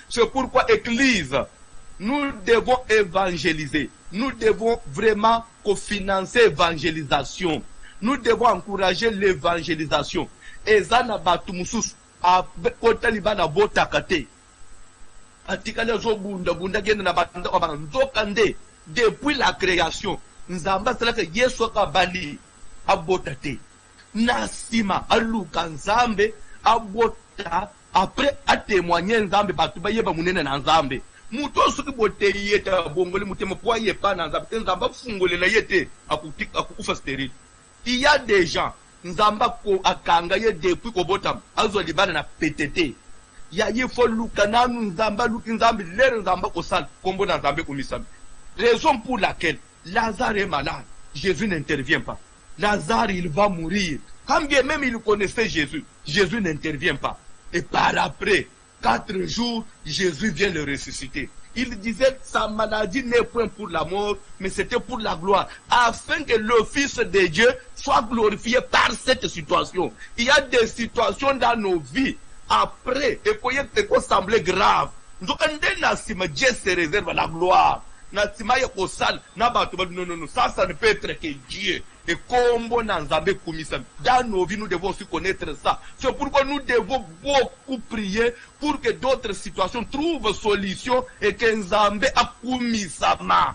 C'est pourquoi Église, nous devons évangéliser. Nous devons vraiment cofinancer l'évangélisation. Nous devons encourager l'évangélisation. Et ça n'a pas tout musus à côté libana botakate. Atikale zo bunda bunda genda na batanda kwa nzokande depuis la création. Nzamba c'est là que Yesu kabali abotate. Nasima aluka nzambe abota après a témoigner nzambe batu bayeba munene na nzambe. Muto soki bote yeta bongoli mutema kwa yepa na nzambe nzamba fungolela yete akukufa stérile. Il y a des gens nzamba ko akanga ye depuis ko botam azo libana na PTT. Ya ye fo luka nanu nzamba luki nzambe lere nzamba ko sal kombo na nzambe ko misam. Raison pour laquelle Lazare est malade, Jésus n'intervient pas. Lazare il va mourir. Quand bien même il connaissait Jésus, Jésus n'intervient pas. Et par après 4 jours, Jésus vient le ressusciter. Il disait sa maladie n'est point pour la mort, mais c'était pour la gloire, afin que le Fils de Dieu soit glorifié par cette situation. Il y a des situations dans nos vies, après, et qu'il peut sembler grave. Donc, Dieu se réserve la gloire. Non, ça ne peut être que Dieu. Et comme dans nos vies, nous devons aussi connaître ça. C'est pourquoi nous devons beaucoup prier pour que d'autres situations trouvent solution et que Nzambe akumisama.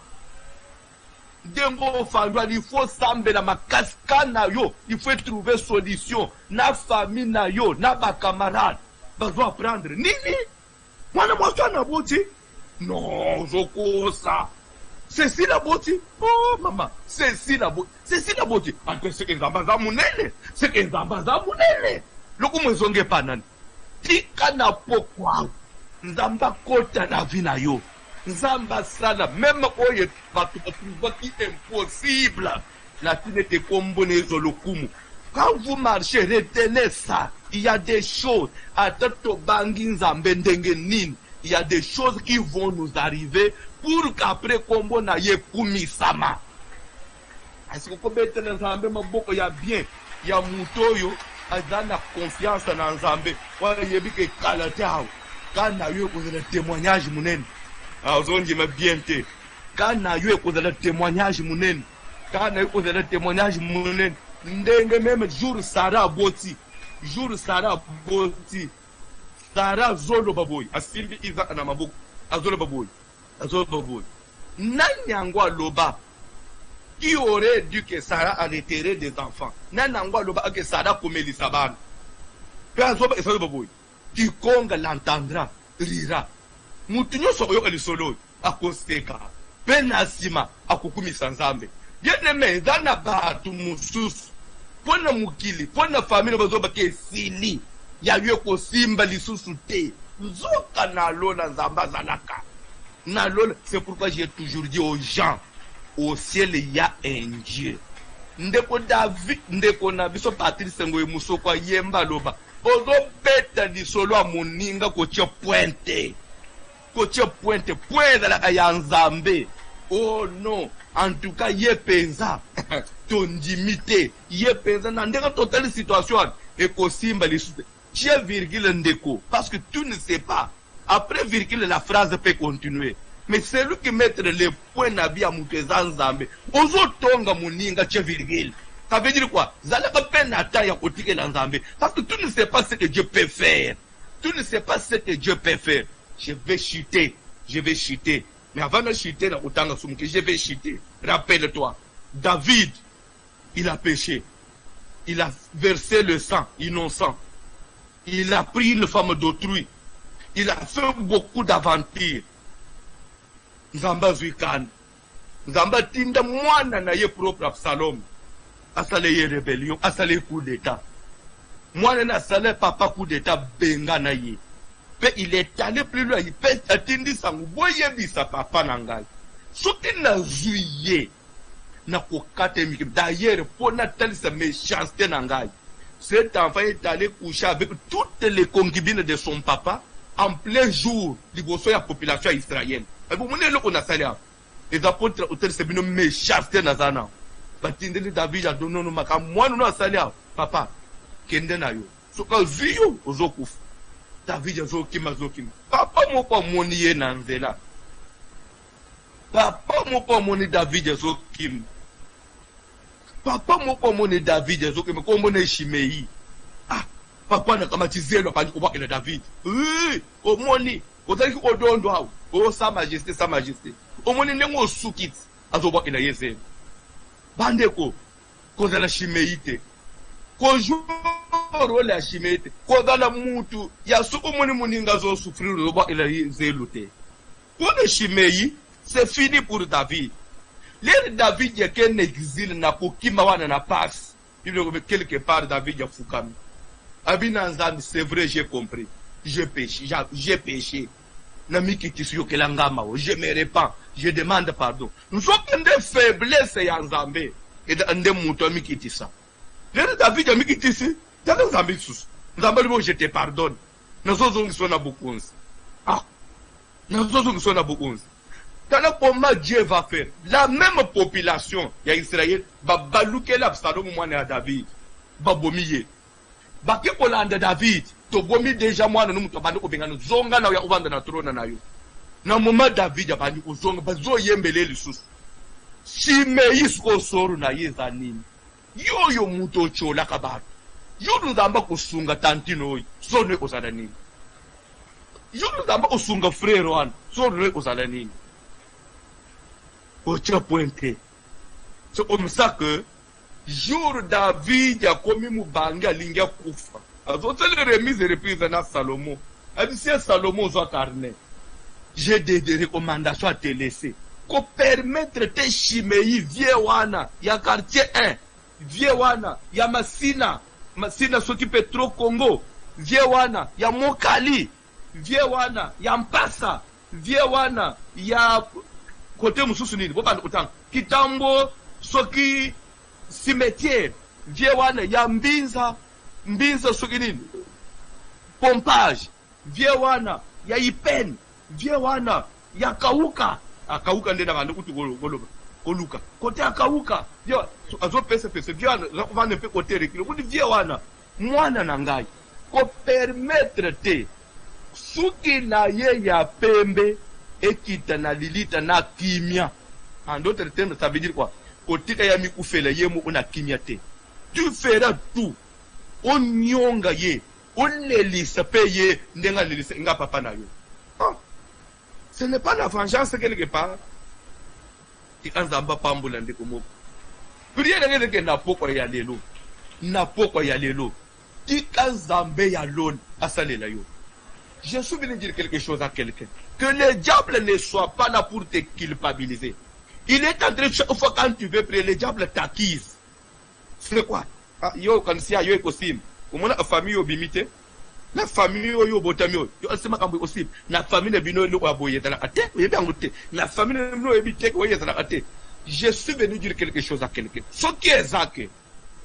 Il faut sambela makaskana yo, il faut trouver solution. Na famille na yo, na ba camarade, besoin apprendre. Nini? Mwana mwachwa na boti? Non, je ça. C'est si la boti. Oh, maman, c'est si la boti. C'est si la boti. Ante c'est que Nzambaza munene. C'est que Nzambaza munene. Loko mwezonge panani. Tika na pokwa. Nzamba kota na vina yo. Nzamba sala. Même oye, batu qui impossible. La tine te kombone zolokumu. Quand vous marchez, retenez ça. Il y a des choses. Atato bangi Nzambe ndenge nini. Il y a des choses qui vont nous arriver pour qu'après combo na ye kumisama. Est-ce que vous mettez dans Nzambe maboko ya bien, ya mutoyo, azana confiance na Nzambe. Wa yebi ke kalatao. Kana yo ko le témoignage munene. Azongi me bien te. Kana yo ko le témoignage munene. Kana yo ko le témoignage munene. Ndenge même jour Sarah boti. Jour Sarah boti. Sarah zolo baboy. Asimbi Isaac na maboko. Azolo baboy. Azolo baboy. Nanyangwa loba. Qui aurait dû que Sarah enterrer des enfants? Nanyangwa loba que Sarah komeli saban. Pe azolo baboy. Quiconque l'entendra rira. Mutunyo soyo elisolo akosteka. Pe nasima akukumisa Nzambe. Bien-aimé, dana batu mususu. Pona mukili, pona famille bazoba ke sili. Ya yue ko simba lisusu te. Zoka na lona Nzamba zalaka. Na lona, c'est pourquoi j'ai toujours dit aux gens, au ciel il y a un Dieu. Ndeko David, ndeko na biso Patrice Ngoye Musokwa yemba loba. Ozo beta di solo a moninga koche pointe. Koche pointe, pointe la ya Nzambe. Oh non, en tout cas, yé penza. Ton dimité, yé penza. Nandeka totale situation. Et ko simba lisusu. Tiens virgule ndeko, parce que tu ne sais pas. Après virgule, la phrase peut continuer. Mais c'est lui qui met les points nabi à Moutezan Nzambe. Ozo tonga muninga tiens virgule. Ça veut dire quoi? Zalaka penata ya kotike la Nzambe. Parce que tu ne sais pas ce que Dieu peut faire. Tu ne sais pas ce que Dieu peut faire. Je vais chuter. Je vais chuter. Mais avant de chuter, je vais chuter. Rappelle-toi, David, il a péché. Il a versé le sang innocent. Il a pris une femme d'autrui. Il a fait beaucoup d'aventures. Nzamba Zuikan. Nzamba tinda mwana na ye propre Absalom. Asale ye rébellion, asale coup d'état. Mwana na asale papa coup d'état benga na ye. Pe il est allé plus loin, il peut atteindre sangu. Boye bisa papa nangai. Soki na zuye. Na kokate mikim. D'ailleurs, pour Nathalie sa méchanceté nangai. Cet enfant est allé coucher avec toutes les concubines de son papa en plein jour du de la population israélienne. Et vous voyez qu'on a salé. Les apôtres ont été méchanceté nazana. Batindeli David a donné nos macam. Moi nous a salé. Papa, kende na yo. Soka ziyo ozokuf. David a zokima. Papa moko moni nanzela. Papa moko moni David a zokim. Papa moko moni David a zokim. Comme on est Shimei. Ah, papa na kamatizelo pa ko bakela David. Oui, o moni. Ozali ko dondo hawo. O sa majesté, sa majesté. O moni nengo sukit azobakela Yezeli. Bandeko, koza la Shimeite. Kojo role ya Shimeite. Koza la mutu ya suko moni muninga zo souffrir loba ila Yezeli. Kone Shimei, c'est fini pour David. L'air David ya ken exil na kokima wana na passe. Il est quelque part David ya fukami. Abina Nzambe, c'est vrai, j'ai compris. J'ai péché. Je me répands, je demande pardon. Nous sommes des faiblesses et Nzambe. Et des moutons qui ça. Le David a mis qui ici. Dans Nzambe, je te pardonne. Nous sommes beaucoup. Ah. nazozongisona bokonzi. Tala comment Dieu va faire. La même population d'Israël va baluke l'Absalom mwana ya David. Babomiye. Bake kolanda David. Tobomi déjà mwana no muto bandi obengana zonga na ya uvanda na trona na yo. Na moment David ya bandi uzonga bazo yembele lisusu. Shimei sko soru na yeza nini. Yoyo muto chola kabatu. Yoyo ndamba kusunga tantino zone ozala nini. Yoyo ndamba kusunga frère wana zone ozala nini. Ocha pointe. C'est comme ça que jour David a commis Mubanga linga kufa. Azote le remise et reprise na Salomon. A dit si Salomon soit carné. J'ai des recommandations à te laisser. Qu'on permettre te Shimei Viewana, ya quartier 1, Viewana, ya Masina, Masina soti Petro Congo, Viewana, ya Mokali, Viewana, ya Mpasa, Viewana, ya côté mususu nini bobanda kutanga kitambo soki cimetière Viewana ya mbinza soki nini pompage Viewana ya Ipen Viewana ya Kauka ndena bandu kuti koluka kote akauka yo azo pese Viewana zakuvana pe kote rekilo kuti Viewana mwana na ngai ko permettre te suki na ye ya pembe ekita na lilita na kimia. En d'autres termes, ça veut dire quoi? Kotika ya mikufela yemo una kimia te. Tu feras tout. On nyonga ye. On lelisa paye ndenga lelisa nga papa na yo. Ce n'est pas la vengeance quelque part. Ikanzamba pambula ndeko moko. Priere ngeke na poko ya lelo. Na poko ya lelo. Ikanzambe ya lon asalela yo. Je suis venu dire quelque chose à quelqu'un. Que le diable ne soit pas là pour te culpabiliser. Il est en train de chaque fois quand tu veux prier, le diable t'acquise. C'est quoi? Yo, quand si yo ekosim. Comment la famille obimite? La famille yo botamio. Yo asema kambo osim. La famille bino lo aboye dans la ate. Yo bien ngote. La famille no ebite ko yeza la ate. Je suis venu dire quelque chose à quelqu'un. Ce qui est ça que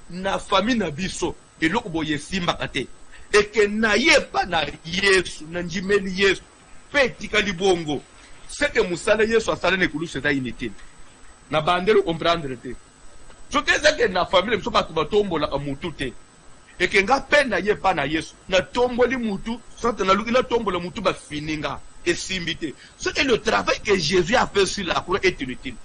na famille na biso et lo boye simba ate. Et que na yepa na Yesu na njimeli Yesu petika libongo c'est que musala Yesu asala ne kulu c'est unité na bandelo comprendre te so que ça que na famille biso ba tombola mutu te et que nga pena yepa na Yesu na tomboli mutu sante na lukila tombola mutu ba fininga et simbité c'est que le travail que Jésus a fait sur la croix est inutile.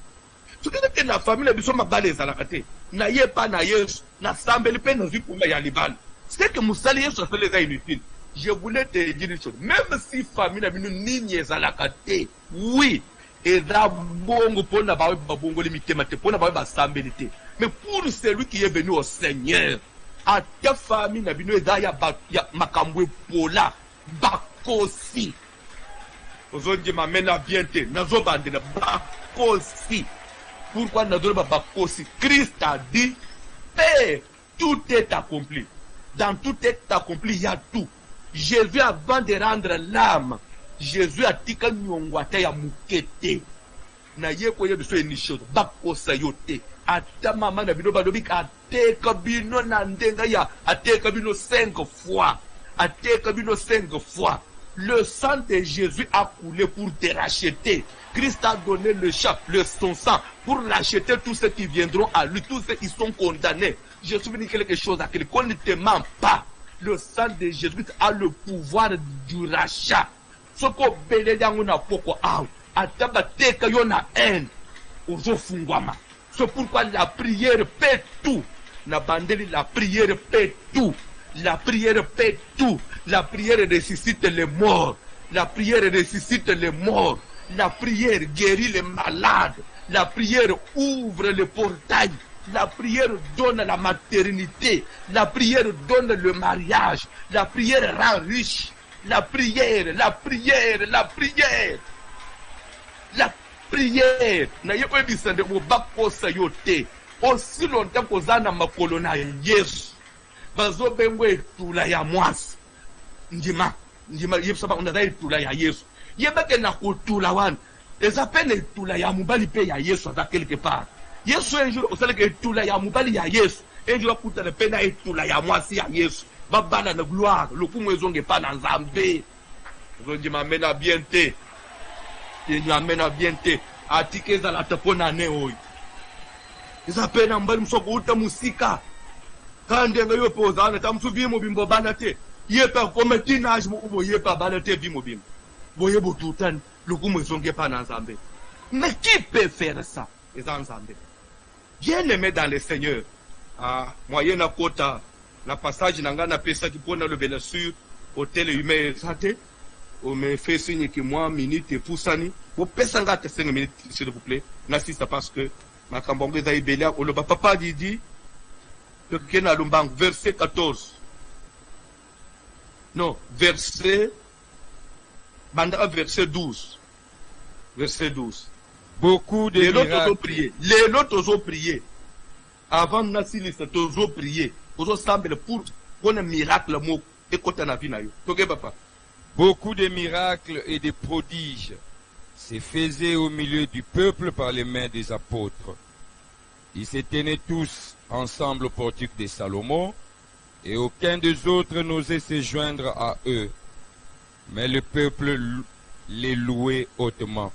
So que na famille biso mabale ezalaka te na yepa na Yesu na sambeli pe na zikumba ya libala. C'est que Moussali Yesu a fait les inutiles. Je voulais te dire une chose. Même si famille n'a venu ni ezalakate, oui, et là bongo pour na ba bongo limité mate pour na ba sambelité. Mais pour celui qui est venu au Seigneur, à ta famille n'a venu ya makambwe pola bakosi. Aujourd'hui m'amène bien te nazo bande na bakosi. Pourquoi nazo bakosi? Christ a dit, Père, tout est accompli. Dans tout est accompli, il y a tout. Jésus, avant de rendre l'âme, Jésus a dit que nous avons ya mukete. Na ye koye biso eni chose bakosa yote. Ata mama na bino badobik ateka bino na ndenga ya ateka bino 5 fois. Ateka bino 5 fois. Le sang de Jésus a coulé pour te racheter. Christ a donné son sang pour racheter tous ceux qui viendront à lui, tous ceux qui sont condamnés. Je suis venu quelque chose à quelqu'un ne te ment pas. Le sang de Jésus a le pouvoir du rachat. Ce qu'on bénit dans une apoko out. Ataba teka yona haine. Ozo fungwama. C'est pourquoi la prière paie tout. Na bandeli la prière paie tout. La prière paie tout. La prière ressuscite les morts. La prière ressuscite les morts. La prière guérit les malades. La prière ouvre le portail. La prière donne la maternité. La prière donne le mariage. La prière rend riche. La prière, la prière, la prière. La prière. Na yeko bisande mo bakosa yote. Aussi longtemps que zana makolo na Yesu. Bazo bengwe tula ya mwasi. Njima yebisa ba unadai tula ya Yesu. Yebeke na kutula wan. Eza pene tula ya mubali pe ya Yesu za quelque part. Yesu un jour osale ke tula ya mubali ya Yesu. Un jour akuta na pena tula ya mwasi ya Yesu. Babana na gloire, lokumu ezonge pa na Nzambe. Zonjima mena bien te. amena bien te atike za la tapona ne oyo izapena mbali msoko uta musika kande ngayo pozana tamsuvi mo bimbo bana te yepa kometinage mo ubo yepa bana te vi mo bimbo boye botutan lukumo zonge pa na nzambe. Mais qui peut faire ça? Les Nzambe. Bien aimé dans le Seigneur. Moyen na kota na passage nanga na pesa qui pona le blessure hôtel humain santé. On me fait signe que moi minute et poussani. Vous pesa ngate 5 minutes s'il vous plaît. N'assiste parce que ma kambonge za ibelia o le papa dit que na lumbang verset 14. Non, verset 12. Verset 12. Beaucoup de miracles. Les autres ont prié. Avant Nassili, ils ont prié. Ils ont semblé pour qu'on ait un miracle. Beaucoup de miracles et de prodiges se faisaient au milieu du peuple par les mains des apôtres. Ils se tenaient tous ensemble au portique de Salomon, et aucun des autres n'osait se joindre à eux. Mais le peuple les louait hautement.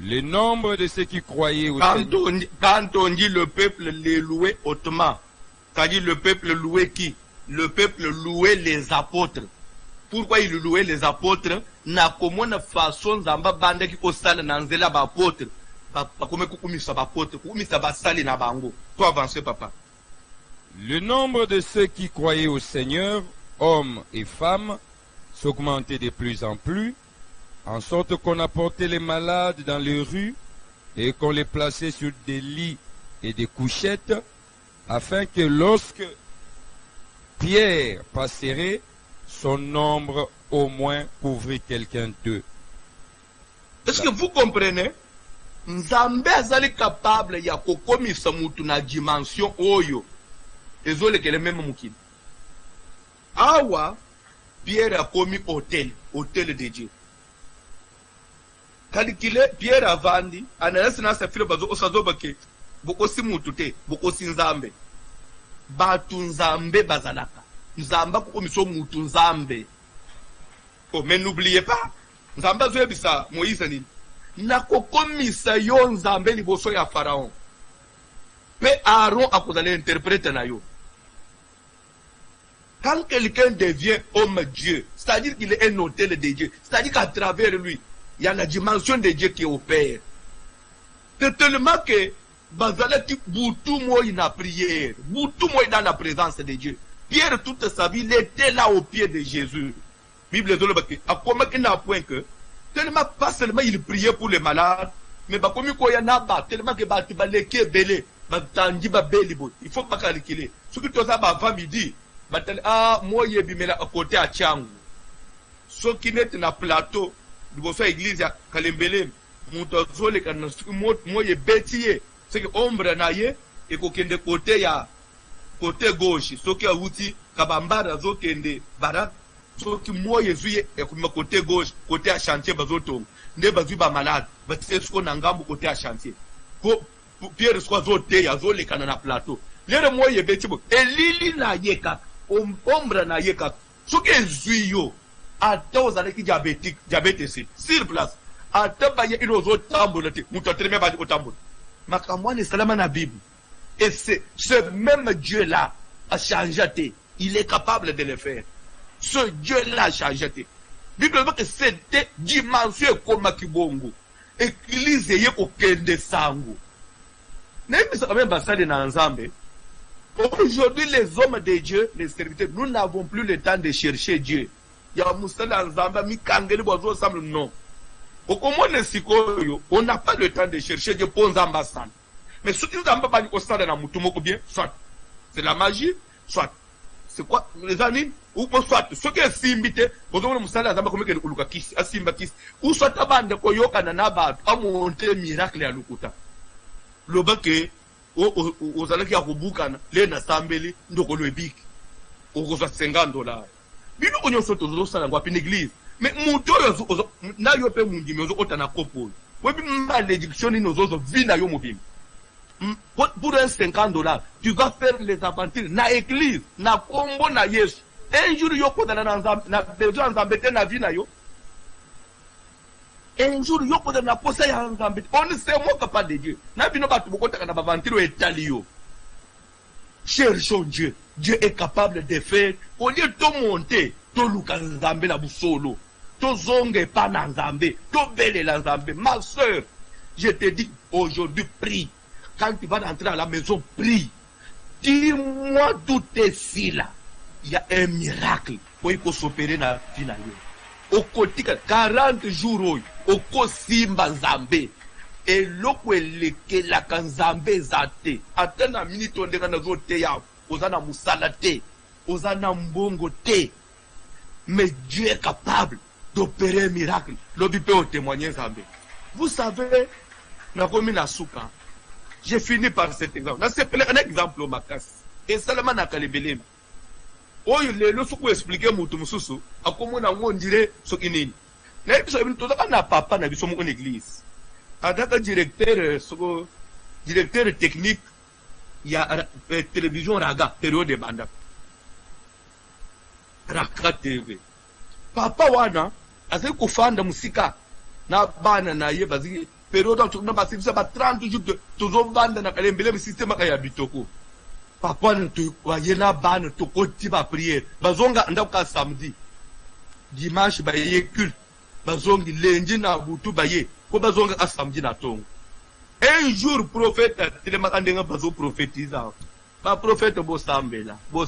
Le nombre de ceux qui croyaient au Seigneur. Quand on dit le peuple les louait hautement, c'est-à-dire le peuple louait qui? Le peuple louait les apôtres. Pourquoi il louait les apôtres? Na komona façon zamba bande ki osala na nzela ba apôtre. Ba kome kukumisa ba apôtre, kukumisa ba sali na bango. Toi avancer papa. Le nombre de ceux qui croyaient au Seigneur, hommes et femmes, s'augmentait de plus en plus, en sorte qu'on apportait les malades dans les rues et qu'on les plaçait sur des lits et des couchettes, afin que lorsque Pierre passerait, son nombre au moins couvrit quelqu'un d'eux. Est-ce que vous comprenez? Nzambe azali capable ya kokomisa mutu na dimension oyo ezolekele meme mukili. Awa Pierre a commis hôtel de Dieu. Kalikile Pierre avandi ananasi na safiro bazo osazobake bokosi mutu te bokosi nzambe. Batu nzambe bazalaka. Nzamba kokomisa mutu nzambe. Oh mais n'oubliez pas, nzambe azobisa Moïse nini. Na kokomisa yo nzambe liboso ya Pharaon. Pe Aaron akozala interprète na yo. Quand quelqu'un devient homme-dieu, c'est-à-dire qu'il est un hôtel de Dieu, c'est-à-dire qu'à travers lui, il y a la dimension de Dieu qui opère. C'est tellement que Bazalaki boutou moi dans la prière, boutou moi dans la présence de Dieu. Pierre, toute sa vie, il était là au pied de Jésus. Bible a comment qu'il n'a point que, tellement pas seulement il priait pour les malades, mais comme il y en a tellement que il belé, il faut pas calculer. Ce que tu as avant midi, moi yebimela à côté à Tchangu. Ce qui n'est na plateau, liboso église ya Kalembele, mutazole kana moi yebetiye, c'est que ombre na ye et kokende côté ya côté gauche, ce qui a outi kabambara zo kende bara, ce qui moi yezuye et kuma côté gauche, côté à chantier bazoto, ne bazu ba malade, ba tsesko na ngambu côté à chantier. Ko Pierre soit zote ya zole kana na plateau. Lere moi yebeti bo, elili na yeka. Ombre na yeka soki ezwi yo ata ozalaki diabète sur place ata baye ino ozotambola te mutu atelemi bandi kotambola makambo wana esalama na Bible et ce même Dieu là a changé te, il est capable de le faire. Ce Dieu là a changé te. Bible dit que c'était dimension ekomaki bongo église ye kokende sango nayebisa quand même basali na nzambe. Aujourd'hui, les hommes de Dieu, les serviteurs, nous n'avons plus le temps de chercher Dieu. Il y a Moussala Nzamba, Mikangeli, Bozo, ensemble, non. On n'a pas le temps de chercher Dieu pour Nzamba San. Mais ce qui Nzamba pas au stade dans Moutoumoko bien, soit c'est la magie, soit c'est quoi, les animes, ou soit ce qui est simbité, Bozo Moussala Nzamba, comme il y a Kis, à Simbakis, ou soit Tabande Koyoka Nanaba, à monter miracle à Lukuta. Le baquet, ozalaki ya kobukana le na sambeli ndoko lwebiki okozwa $50 bino nyonso tozosala ngwa pina église mais mutu oyo na yo pe mundimi ozokota na kopo webi malédiction nini ozozo vi na yo mobimbi pour un $50 tu vas faire les aventures na église na kombo na Yesu un jour yo kodana na besoin nzambe te na vi na yo un jour yoko na posa ya nzambe on ne sait moi capable de Dieu na bino batu bokota na bavantiro etalio. Cherchons Dieu. Dieu est capable de faire au lieu de monter to luka nzambe na busolo to zonge pa na nzambe to bele la nzambe. Ma soeur, je te dis aujourd'hui, prie. Quand tu vas entrer à la maison, prie. Dis-moi d'où est si là. Il y a un miracle pour il faut s'opérer dans la vie. Au côté 40 jours, au kosimba nzambe. Et loko eleke la kanzambe zate. Atena minute on dira na zote ya. Ozana musala te. Ozana mbongo te. Mais Dieu est capable d'opérer un miracle. L'obi peut témoigner nzambe. Vous savez, na komi na suka. J'ai fini par cet exemple. C'est un exemple au Makas. Et seulement na kalebelema. Oyo lelo suku expliquer mutu mususu. Akomo na ngo ndire soki nini. Na biso ibini tozaka na papa na biso mu église. Adaka directeur technique ya télévision Raga période de banda. Raga TV. Papa wana azali kufanda musika na bana na ye bazi période to na basibisa ba 30 jours tozo banda na kalembele mu système ya bitoko. Papa na to wayena bana to koti ba prière. Bazonga ndaka samedi. Dimanche ba ye culte. Bazongi lundi na butu ba ye. Ko bazonga ka samedi na tongo. Un jour prophète tele makandenga bazo prophétiser. Ba prophète bo sambela. Bo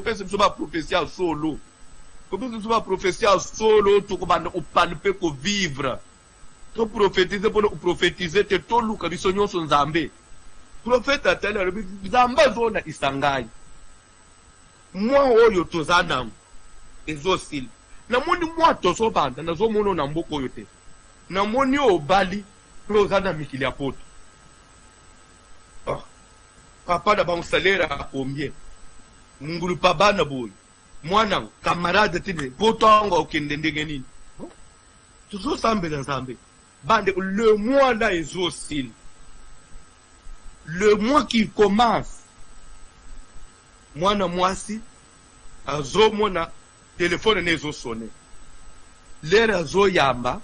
pese biso ba prophétie solo. Ko pese biso ba prophétie solo to ko banda o palper ko vivre. To prophétiser pour prophétiser te to luka biso nyonso nzambe. Prophète atele nzamba zona isangai. Moi oyo tozana ezosil. Na moni moi tozo banda na zo mono na mboko yote. Na moni obali prozana mikili ya poto. Papa da ba salaire à combien? Ngulu pa bana boy. Mwana camarade tine poto anga okende ndenge nini? Tuzo sambe na sambe. Bande le mois là ezosil. Le mois qui commence. Mwana mwasi azo mona téléphone nezo sonner. L'air azo yamba.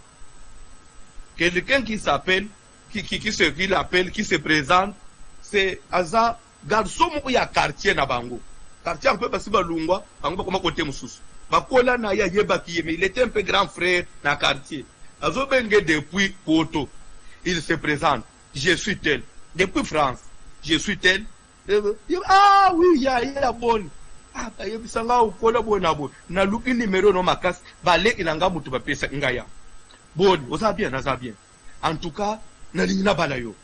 Quelqu'un qui s'appelle, qui l'appelle, qui se présente, c'est Aza garçon moko ya quartier na bango. Quartier un peu parce que balungwa, bango comme côté mususu. Bakola na ya yeba ki mais il était un peu grand frère na quartier. Azo benge depuis Poto. Il se présente. Je suis tel. Depuis France. Je suis tel. Ah oui, ya bonne. Ah, yebisanga ukola bona bo. Na luki numéro no makas, bale inanga mutu ba pesa ngaya. Bon, oza bien, naza bien. En tout cas, nalingina bala yo.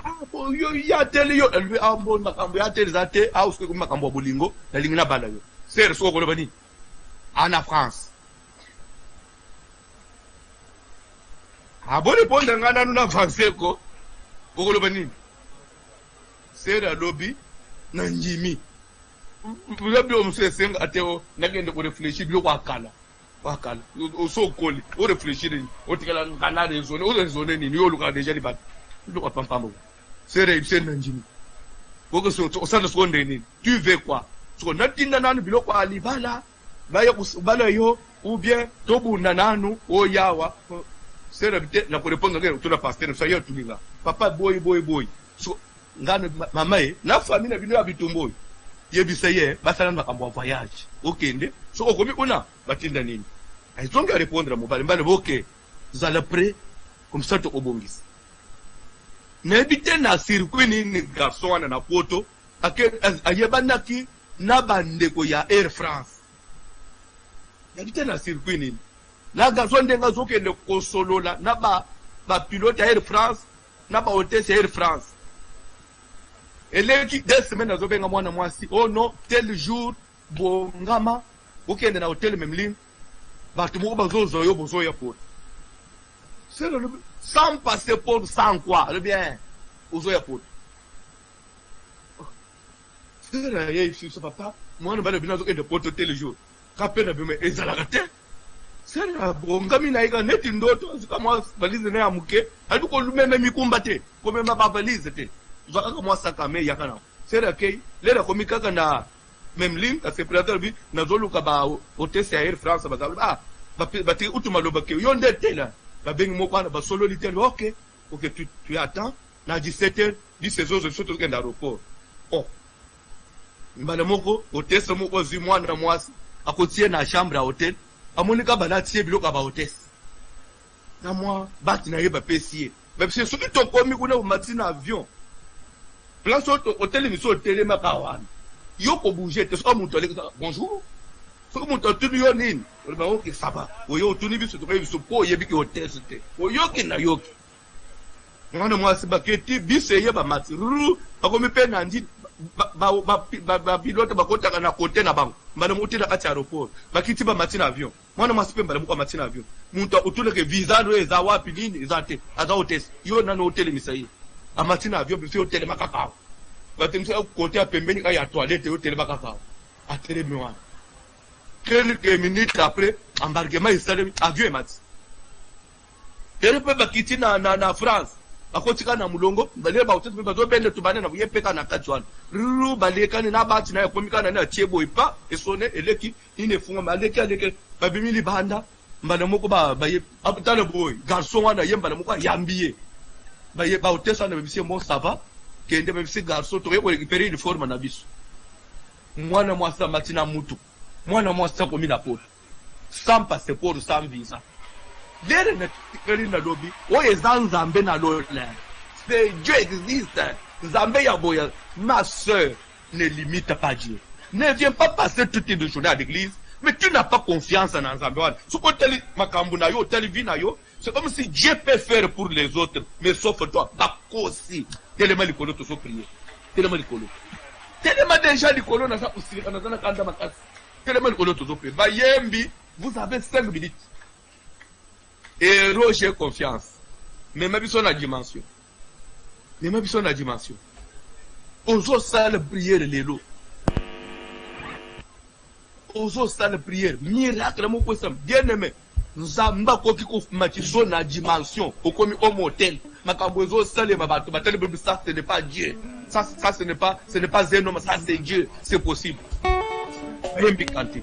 Ah, bon, yo ya tele yo, elwe ambo makambo ya tele zate, a uske makambo bolingo, nalingina bala yo. Ser so ko bani. Ana France. Ah, bon répondre ngana na français ko. Ko bani. Ser lobby na njimi. Mulabi o msesenga ateo nagende ko réfléchir bio kwa kala. Wakala oso koli o réfléchir o tikala kana raisonner o raisonner ni yo luka déjà li bat lu ko pampambo sere ibsen nanjini boko so osana so ndeni tu veux quoi so natinda nanu biloko ali bala baya kusubala yo ou bien tobuna nanu o yawa sere bite na ko répondre ngere to la pasteur so yo tulinga papa boy so ngana mama na famille na bino ya bitumbo yebisa ye basala makambo voyage okende so okomi kuna batinda nini aizonga répondre à mobile mbale boke vous allez prêt comme ça to obongisa nebite na circuit ni garçon na poto ayebanaki na bandeko ya Air France nebite na circuit ni na garçon ndenga zokende kosolola na ba pilote ya Air France na ba hôtesse ya Air France. Et les 2 semaines à Zobenga mwana mwasi, oh non, tel jour, bongama, ok, dans l'hôtel même ligne, batumo bazozo yo bozo ya pour. C'est le sans passeport, sans quoi, le bien, bozo ya pour. C'est là, il y a papa, moi, on va le bien de porter tel jour. Capé na bime, et zalagate. C'est là, bongami na iga net indoto, c'est comme moi, valise na amuke, albu ko lumeme mikumbate, comme ma valise te. Zaka moi sakame yakana sera kay lera komikaka na même ligne ka separateur bi na zoluka ba hôtesse ya Air France ba Bati utumaloba ke yonde tela. Babengi mokwana ba solo litelo OK. OK, tu attends. Na 17h, 16h je suis au aéroport. Oh. Mbana moko hôtesse moko zi mwana mwasi akotie na chambre à hôtel. Amonika bana tie biloko ba hôtesse. Na moi bati na yeba pesier. Mais c'est ce qui to komi kuna matina avion. Place hôtel mi so hôtel ma kawana. Yo ko bouger te so monto le bonjour. So monto tu yo nini. Le ba OK ça va. Oyo tuni biso to biso po yebi ki hôtel c'était. Oyo ki na yoki. Mwana mwasi baketi bise yeba matiru akomi pe na ndi ba pilote bakota na kote na bango. Mbana muti na kati aéroport. Bakiti ba matina avion. Mwana mwasi pe mbala muko matina avion. Muntu utule ke visa ndo eza wapi nini ezate. Aza hôtesse. Yo na no hôtel misai. A matina avion bi hôtel makakao. Batemse kote a pembeni ka ya toilette hôtel makakao. A tele mwa. Quelques minutes après embarquement installé avion mati. Tere pe bakiti na France. Akotika na mulongo balé ba hôtel ba zo bende tubane na yepeka na katwan. Ruru baleka ni na bati na yakomika na tiebo ipa esone eleki ine funga maleki aleke babimili banda mbana moko ba ye aputale boy garçon wana yemba na moko yambiye ba ye ba hôtel sana bibisi bon ça va kende bibisi garçon to yeko récupérer uniforme na biso mwana mwasa matina mutu mwana mwasa komi na poto sans passeport sans visa dere na tikeli na lobi oye zanzambe na lola c'est Dieu existe Zambé Yaboya, ma soeur, ne limite pas Dieu. Ne viens pas passer toute une journée à l'église, mais tu n'as pas confiance en Zambé. Ce que tu c'est comme si Dieu peut faire pour les autres, mais sauf toi, pas aussi. Tellement les colos te sont priés. Tellement les colos. Tellement déjà les colos n'a pas aussi. Tellement les colos te sont priés. Bayembi, vous avez 5 minutes. Et j'ai confiance. Mais même sur la dimension. Mais même sur la dimension. Ozo sale prière les lots. Ozo sale prière. Miracle mon quoi ça. Bien aimé. Nous avons koki ko matiso na dimension. Au comme homme hôtel. Makambozo sale babato. Batele bébé ça ce n'est pas Dieu. Ça ce n'est pas un homme. Ça c'est Dieu. C'est possible. Bien piquanté.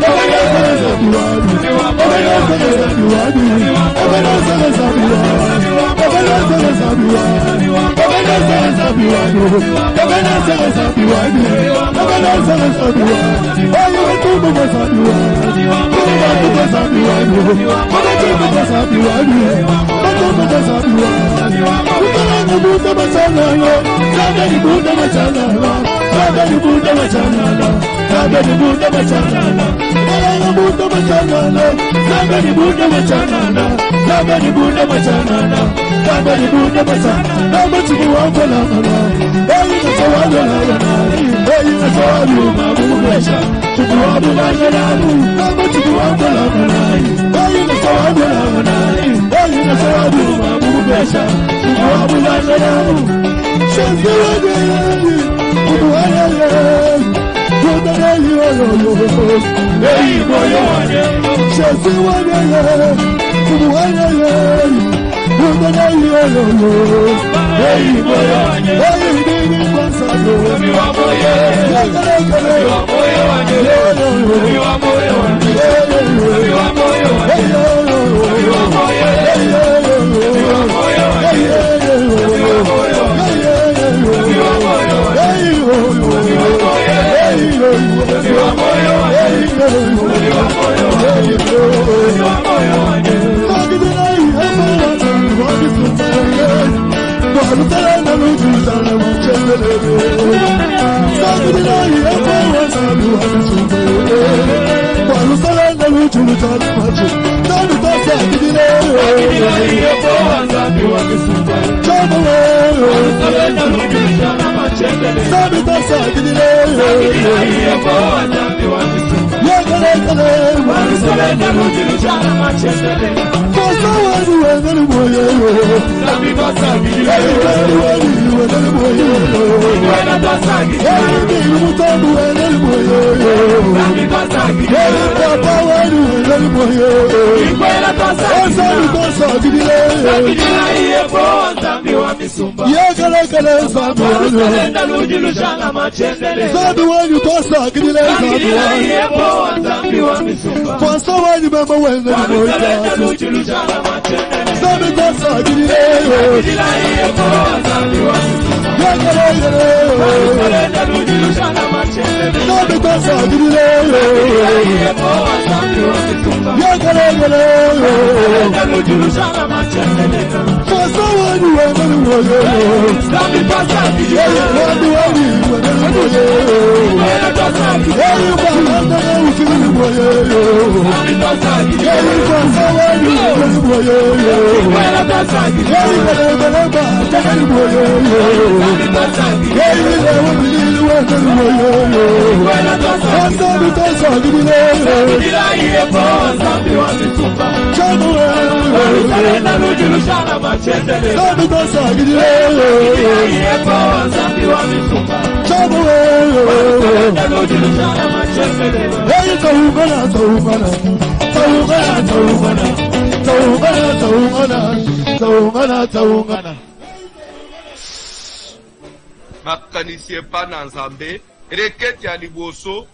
makanisi epa na nzambe requête ya liboso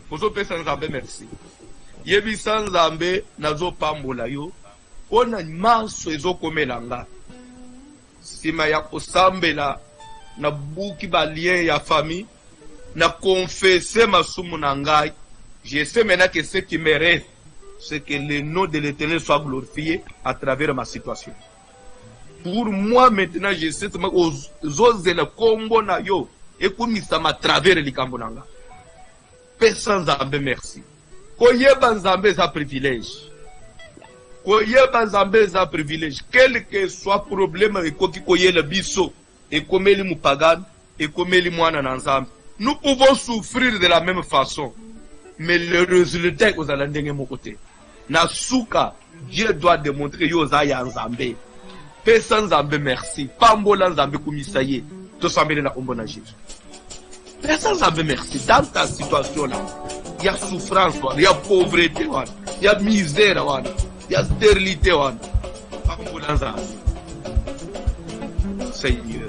kozopesa nzambe merci yebisa nzambe nazopambola yo mpona maso ezokomela nga nsima ya kosambela na buki balien ya famille na confesse masumu na ngai. Je sais maintenant que ce qui me reste, c'est que le nom de l'Éternel soit glorifié à travers ma situation. Pour moi maintenant, je sais que le combo na yo et comme ça m'a travers les cambonanga. Pesa nzambe merci. Koyeba nzambe za privilège. Koyeba nzambe za privilège. Quel que soit problème et koki koyela biso et komeli mupagane et komeli mwana na nzambe. Nous pouvons souffrir de la même façon. Mais le résultat est aux alandés de mon côté. Nasuka, Dieu doit démontrer yoza ya nzambe. Pesa nzambe merci. Pambola nzambe kumisaye. To sambele na ombo na Jésus. Pesa nzambe merci. Dans ta situation là, il y a souffrance, il y a pauvreté, il y a misère, il y a stérilité. Pambola nzambe. Seigneur.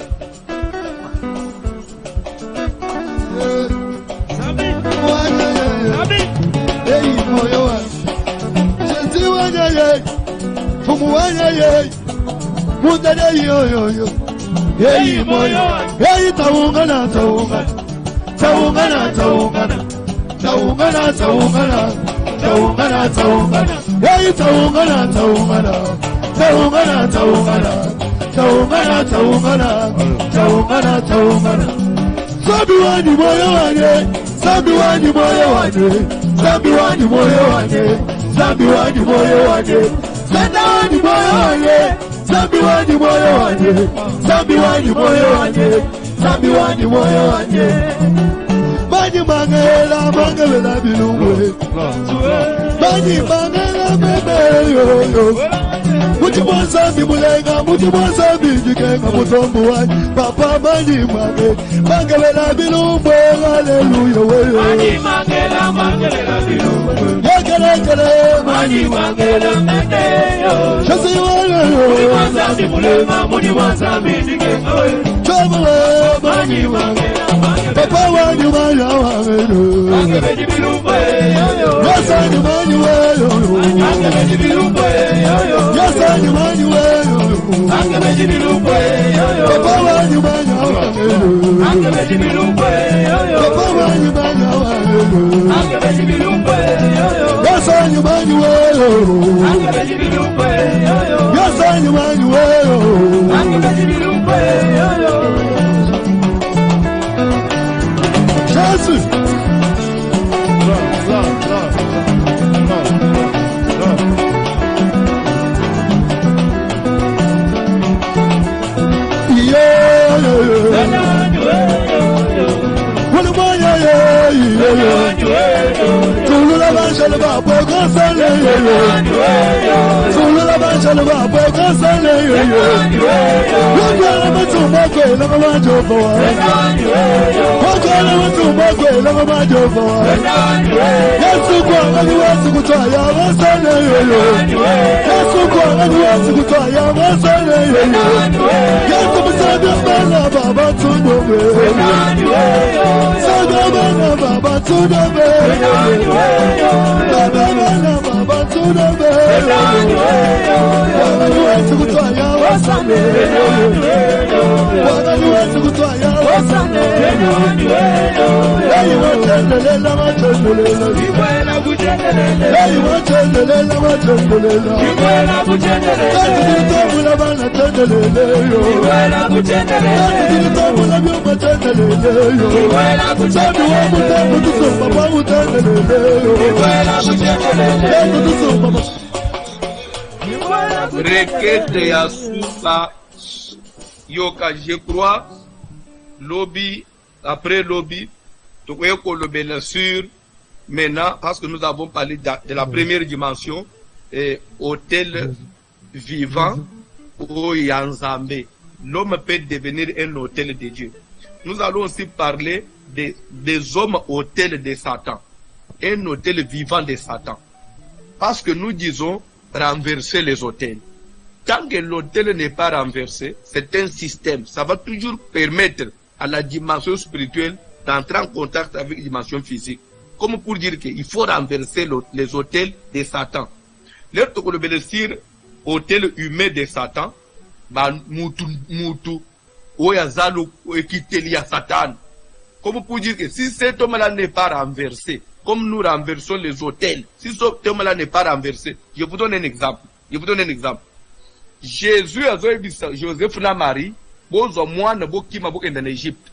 Sabiwani moyo wane, sabiwani moyo wane, sabiwani moyo wane, sabiwani moyo wane, sabiwani moyo wane, sabiwani moyo wane, sabiwani moyo wane, sabiwani moyo wane. Mani mangela bilungwe, mani mangela bebe yo yo. Muti mwasambi mulenga, muti mwasambi jikenga mutombu wani. Papa mani mangela bilungwe, hallelujah wewe. Mani mangela bilungwe. Yekelekele Mani mangela mbedeyo. Shasi wana yo. Muti mwasambi mulenga, muti mwasambi jikenga wewe. Chomwe Mani mangela Papa wani manya wangelo. Angebeji bilungwe yo. Yasani mani weyo. Angebeji bilungwe yo. Yasani mani weyo. Angebeji bilungwe yo. Papa wani manya wangelo. Angebeji bilungwe yo. Papa wani manya wangelo. Angebeji bilungwe yo. Yasani mani weyo. Angebeji bilungwe yo. Yasani mani weyo. Angebeji bilungwe yo. Jesus. Tulula banjalo ba pogo sale yo yo. Tulula banjalo ba pogo sale yo yo. Wakala matumba kwe lama majofa wa. Wakala matumba kwe lama majofa wa. Yesu kwa ngani wasi kutaya wasale yo yo. Yesu kwa ngani wasi kutaya wasale yo yo. Yesu msaada mbala baba tunobe. Sada mbala baba tunobe. Baba mbala baba tunobe. Ngani wasi kutaya wasale yo yo. Ngani wasi kutaya wasale yo yo. Hey watendelela watendelela. Iwela butendelela. Hey watendelela watendelela. Iwela butendelela. Tatulitomula bana tendelela yo. Iwela butendelela. Tatulitomula byuma tendelela yo. Iwela Sabi wa mutembu tusumba kwa mutendelela yo. Iwela butendelela. Yesu tusumba. Requête ya suka yoka je crois lobby après lobby donc bien sûr maintenant parce que nous avons parlé de la première dimension et hôtel vivant au Yanzambe. L'homme peut devenir un hôtel de Dieu. Nous allons aussi parler des hommes hôtels de Satan, un hôtel vivant de Satan, parce que nous disons renverser les hôtels. Tant que l'hôtel n'est pas renversé, c'est un système. Ça va toujours permettre à la dimension spirituelle d'entrer en contact avec la dimension physique. Comme pour dire qu'il faut renverser les autels de Satan. L'air de le hôtel humain de Satan, mutu, oyazalo, ekiteli ya Satan. Comme pour dire que si cet homme-là n'est pas renversé, comme nous renversons les hôtels, si cet homme-là n'est pas renversé, je vous donne un exemple. Jésus a dit Joseph et Marie, bozo mwana bokima bokenda en Égypte.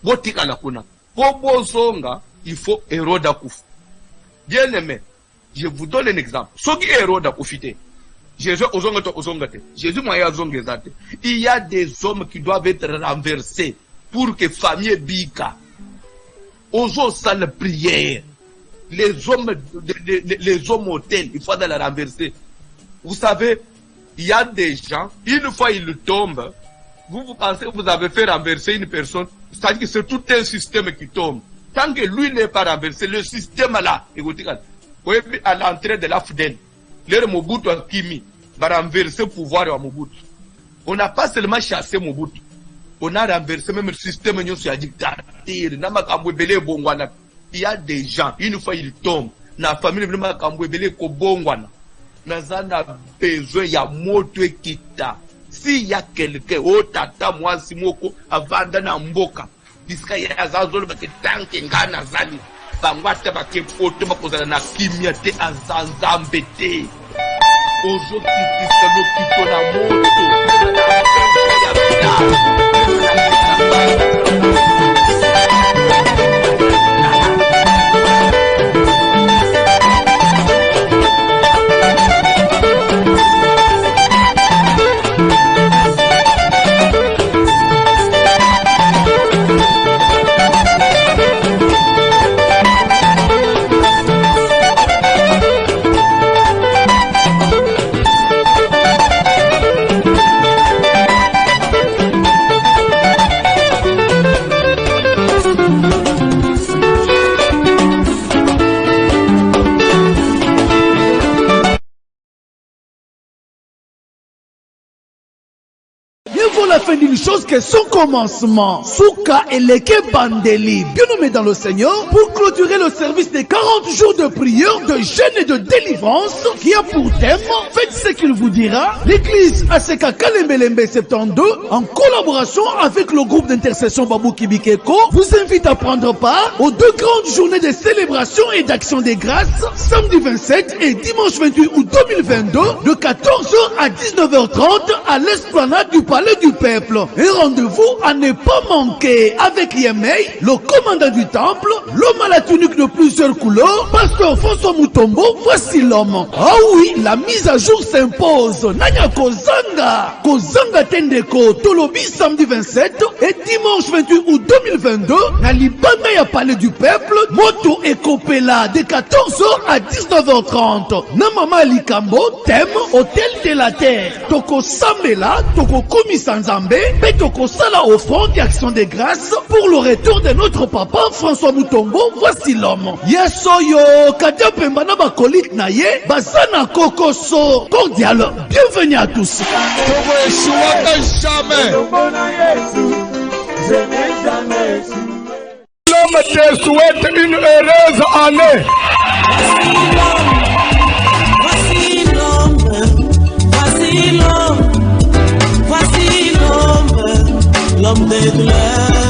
Botika la kuna. Bozonga, il faut Hérode à Kouf. Bien aimé, je vous donne un exemple. Ce qui est Hérode à Koufité, Jésus ozongate. Jésus m'a zongezate. Il y a des hommes qui doivent être renversés pour que famille bika. Ozo sale prière. Les hommes hôtels, il faut la renverser. Vous savez, il y a des gens, une fois ils tombent, vous pensez que vous avez fait renverser une personne, c'est-à-dire que c'est tout un système qui tombe. Tant que lui n'est pas renversé, le système là, écoutez, à l'entrée de la FDN, leur Mobutu a Kimi va renverser le pouvoir à Mobutu. On n'a pas seulement chassé Mobutu, on a renversé même le système sur la dictature. Il y a des gens, une fois ils tombent, la famille vraiment kambwebele ko bongwana. Nazana besoin ya moto ekita. Si y a quelqu'un, oh tata moi simoko avanda na mboka. Diska ya azazolo bake tanke ngana zali. Bangwate bake foto bakozala na kimia te azanzambe te. Ozo kitisa no kito na moto. La fin d'une chose que son commencement. Souka et Leke Bandeli, bien nommé dans le Seigneur, pour clôturer le service des 40 jours de prière, de jeûne et de délivrance, qui a pour thème, faites ce qu'il vous dira, l'église Aseka Kalembelembe 72, en collaboration avec le groupe d'intercession Babou Kibikeko, vous invite à prendre part aux 2 grandes journées de célébration et d'action des grâces, samedi 27 et dimanche 28 août 2022, de 14h à 19h30 à l'esplanade du Palais du Peuple. Un rendez-vous à ne pas manquer avec Yemei, le commandant du temple, l'homme à la tunique de plusieurs couleurs, pasteur François Mutombo, voici l'homme. Ah oui, la mise à jour s'impose. Nanya Kozanga Tendeko, Tolobi samedi 27 et dimanche 28 août 2022, na Libanda ya Palais du Peuple, Moto et Kopela de 14h à 19h30. Namama Likambo, thème, Hôtel de la Terre. Toko Sambela, Toko Komisa Nzambe, Petoko Sala offrande et action de grâce pour le retour de notre papa François Mutombo, voici l'homme. Yesoyo, Kadia Pembana Bakolik Naye, Basana Kokoso, cordial, bienvenue à tous. L'homme te souhaite une heureuse année. Voici l'homme, l'homme des douleurs.